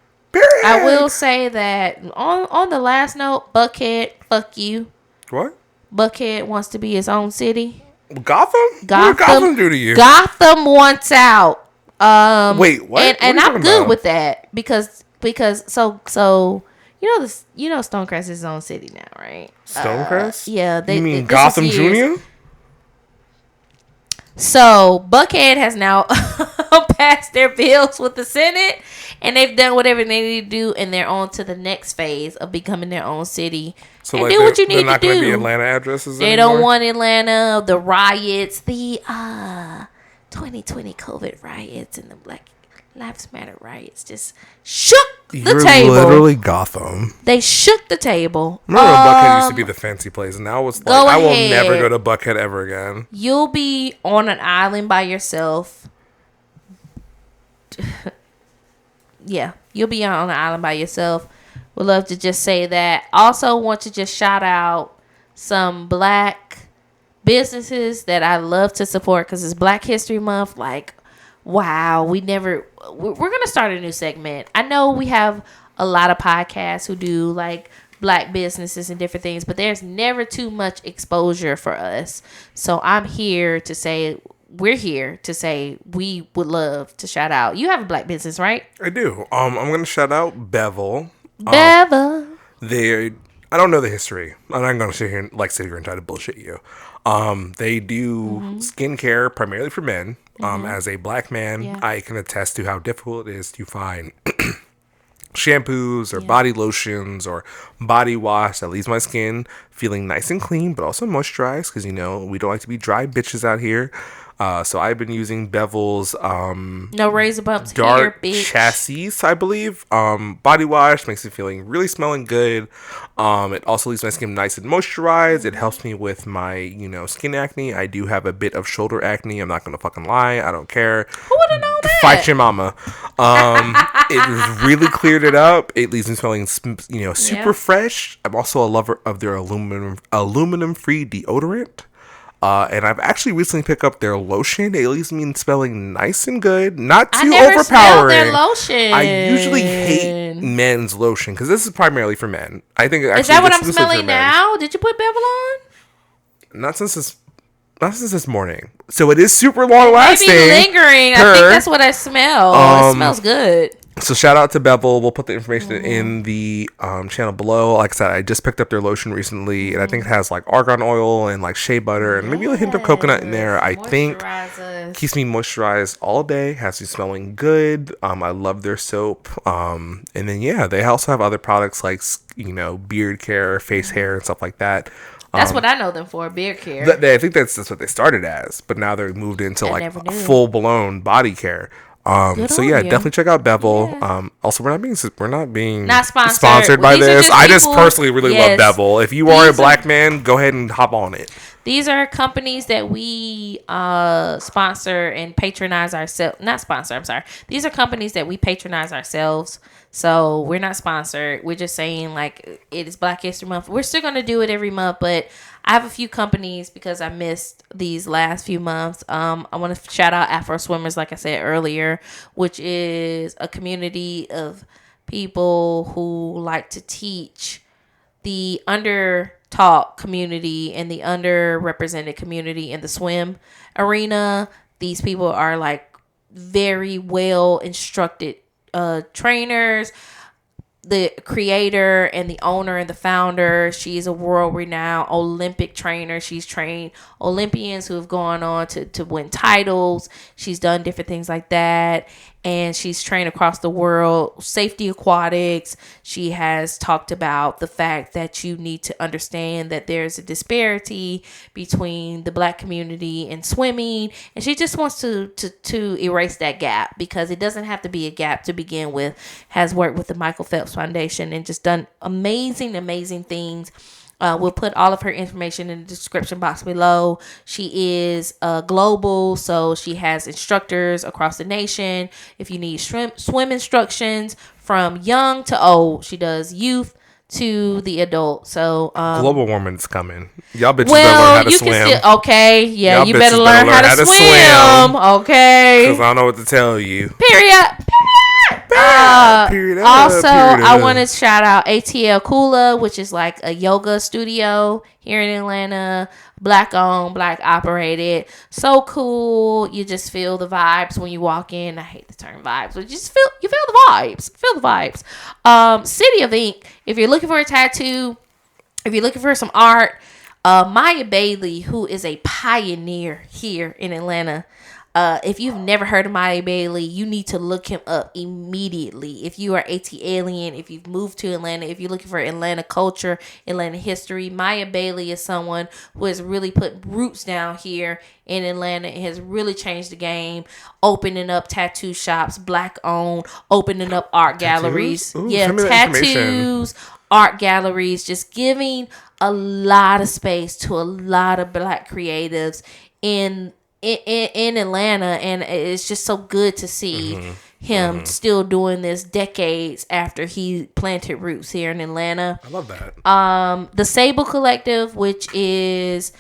I will say that on the last note, Buckhead, fuck you. What? Buckhead wants to be his own city. Gotham? What did Gotham do to you? Gotham wants out. Wait, what? And what I'm good with that because so you know Stonecrest is his own city now, right? Stonecrest? Yeah, you mean Gotham Junior? So Buckhead has now passed their bills with the Senate, and they've done whatever they need to do, and they're on to the next phase of becoming their own city. So and like do what you need they're not to going do. to be Atlanta addresses They anymore? don't want Atlanta, the riots, the 2020 COVID riots, and the Black Lives Matter riots just shook the You're table. literally Gotham. They shook the table. Remember when Buckhead used to be the fancy place, and now it's like, Go I will ahead. never go to Buckhead ever again. You'll be on an island by yourself. Yeah, you'll be on an island by yourself. Would love to just say that. Also want to just shout out some black businesses that I love to support because it's Black History Month. Like, wow, we're going to start a new segment. I know we have a lot of podcasts who do like black businesses and different things, but there's never too much exposure for us. So I'm here to say, we're here to say we would love to shout out. You have a black business, right? I do. I'm going to shout out Bevel. Bevel. I don't know the history. I'm not going to sit here and try to bullshit you. They do skincare primarily for men. As a black man, I can attest to how difficult it is to find shampoos or body lotions or body wash that leaves my skin feeling nice and clean, but also moisturized because, we don't like to be dry bitches out here. So I've been using Bevel's no razor bumps dark here, bitch. chassis, I believe. Body wash makes me feeling really smelling good. It also leaves my skin nice and moisturized. It helps me with my, skin acne. I do have a bit of shoulder acne. I'm not gonna fucking lie. I don't care. Who would have known that? Fight your mama. It really cleared it up. It leaves me smelling, super fresh. I'm also a lover of their aluminum free deodorant. And I've actually recently picked up their lotion. It leaves me smelling nice and good, not too overpowering. Smelled their lotion. I usually hate men's lotion because this is primarily for men. I think is that what I'm smelling now? Did you put Bevel on? Not since this morning. So it is super long lasting. Maybe lingering. I think that's what I smell. It smells good. So shout out to Bevel. We'll put the information in the channel below. Like I said, I just picked up their lotion recently, and I think it has like argan oil and like shea butter and maybe a hint of coconut in there. I think keeps me moisturized all day. Has me smelling good. I love their soap. And then they also have other products like beard care, face hair, and stuff like that. That's what I know them for, beard care. I think that's what they started as, but now they're moved into like full blown body care. Definitely check out Bevel. Yeah. Also, we're not being sponsored by this. I just personally really love Bevel. If you are a black man, go ahead and hop on it. These are companies that we sponsor and patronize ourselves. Not sponsor, I'm sorry. These are companies that we patronize ourselves. So we're not sponsored. We're just saying, like, it is Black History Month. We're still going to do it every month, but I have a few companies because I missed these last few months. I want to shout out Afro Swimmers, like I said earlier, which is a community of people who like to teach the under-taught community and the underrepresented community in the swim arena. These people are like very well instructed trainers. The creator and the owner and the founder, she's a world-renowned Olympic trainer. She's trained Olympians who have gone on to win titles. She's done different things like that. And she's trained across the world, safety aquatics. She has talked about the fact that you need to understand that there's a disparity between the Black community and swimming. And she just wants to erase that gap, because it doesn't have to be a gap to begin with. Has worked with the Michael Phelps Foundation and just done amazing things. We'll put all of her information in the description box below. She is global, so she has instructors across the nation. If you need swim instructions from young to old, she does youth to the adult. So global warming's coming. Y'all bitches better learn how to swim. Okay, yeah, Y'all you better learn how to swim. Okay, because I don't know what to tell you. Period. Period. I want to shout out ATL Kula, which is like a yoga studio here in Atlanta. Black owned, Black operated. So cool. You just feel the vibes when you walk in. I hate the term vibes, but you feel the vibes. Feel the vibes. City of Ink. If you're looking for a tattoo, if you're looking for some art, Maya Bailey, who is a pioneer here in Atlanta. If you've never heard of Maya Bailey, you need to look him up immediately. If you are AT alien, if you've moved to Atlanta, if you're looking for Atlanta culture, Atlanta history, Maya Bailey is someone who has really put roots down here in Atlanta and has really changed the game, opening up tattoo shops, Black owned, opening up art galleries. Ooh, tattoos, art galleries, just giving a lot of space to a lot of Black creatives in Atlanta, and it's just so good to see him still doing this decades after he planted roots here in Atlanta. I love that. The Sable Collective, which is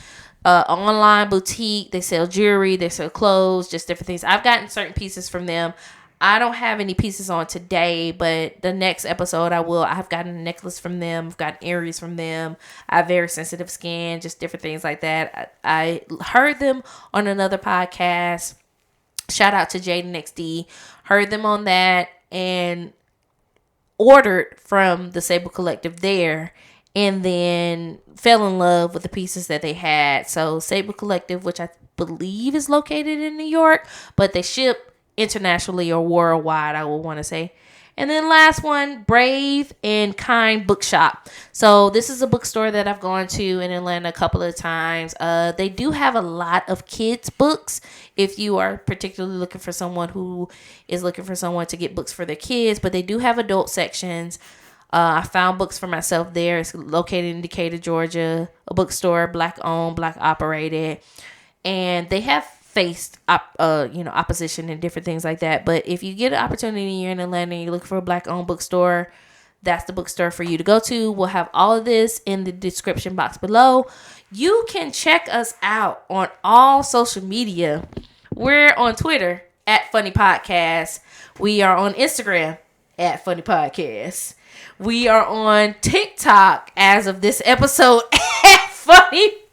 an online boutique. They sell jewelry, they sell clothes, just different things. I've gotten certain pieces from them. I don't have any pieces on today, but the next episode I will. I've gotten a necklace from them. I've gotten earrings from them. I have very sensitive skin, just different things like that. I heard them on another podcast. Shout out to Jaden XD. Heard them on that and ordered from the Sable Collective there, and then fell in love with the pieces that they had. So Sable Collective, which I believe is located in New York, but they ship internationally or worldwide, I would want to say. And then last one, Brave and Kind Bookshop. So this is a bookstore that I've gone to in Atlanta a couple of times. They do have a lot of kids books. If you are particularly looking for someone who is looking for someone to get books for their kids, but they do have adult sections. I found books for myself there. It's located in Decatur, Georgia, a bookstore, Black owned, Black operated, and they have faced opposition and different things like that. But if you get an opportunity and you're in Atlanta and you're looking for a Black owned bookstore, that's the bookstore for you to go to. We'll have all of this in the description box below. You can check us out on all social media. We're on Twitter at Funny Podcast. We are on Instagram at Funny Podcast. We are on TikTok as of this episode at Funny Podcast.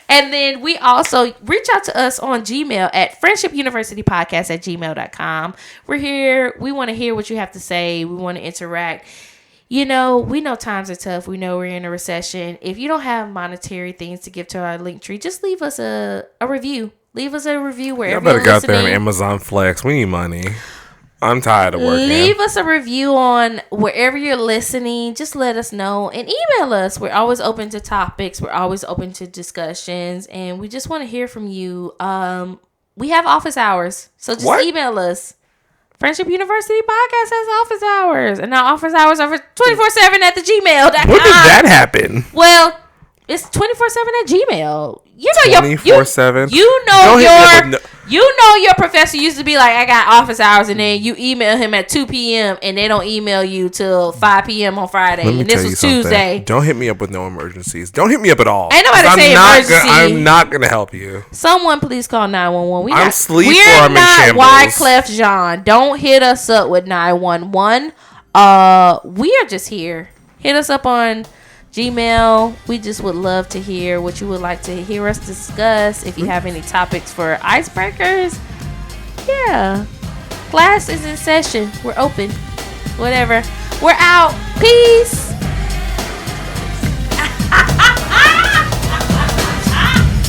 And then we also reach out to us on Gmail at friendshipuniversitypodcast@gmail.com. We're here. We want to hear what you have to say. We want to interact. We know times are tough. We know we're in a recession. If you don't have monetary things to give to our link tree, just leave us a review. Leave us a review wherever y'all better go out there on Amazon Flex. We need money. I'm tired of working. Leave us a review on wherever you're listening. Just let us know and email us. We're always open to topics. We're always open to discussions, and we just want to hear from you. We have office hours, so just email us. Friendship University Podcast has office hours. And now office hours are 24/7 at the gmail.com. When did that happen? Well, it's 24/7 at Gmail. You know 24/7. You know your professor used to be like, I got office hours, and then you email him at 2 p.m. and they don't email you till 5 p.m. on Friday. And this was Tuesday. Don't hit me up with no emergencies. Don't hit me up at all. Ain't nobody say emergency. I'm not gonna help you. Someone please call 911. I'm asleep or I'm in shambles. Wyclef Jean. Don't hit us up with 911. We are just here. Hit us up on Gmail. We just would love to hear what you would like to hear us discuss. If you have any topics for icebreakers, yeah. Class is in session. We're open. Whatever. We're out. Peace.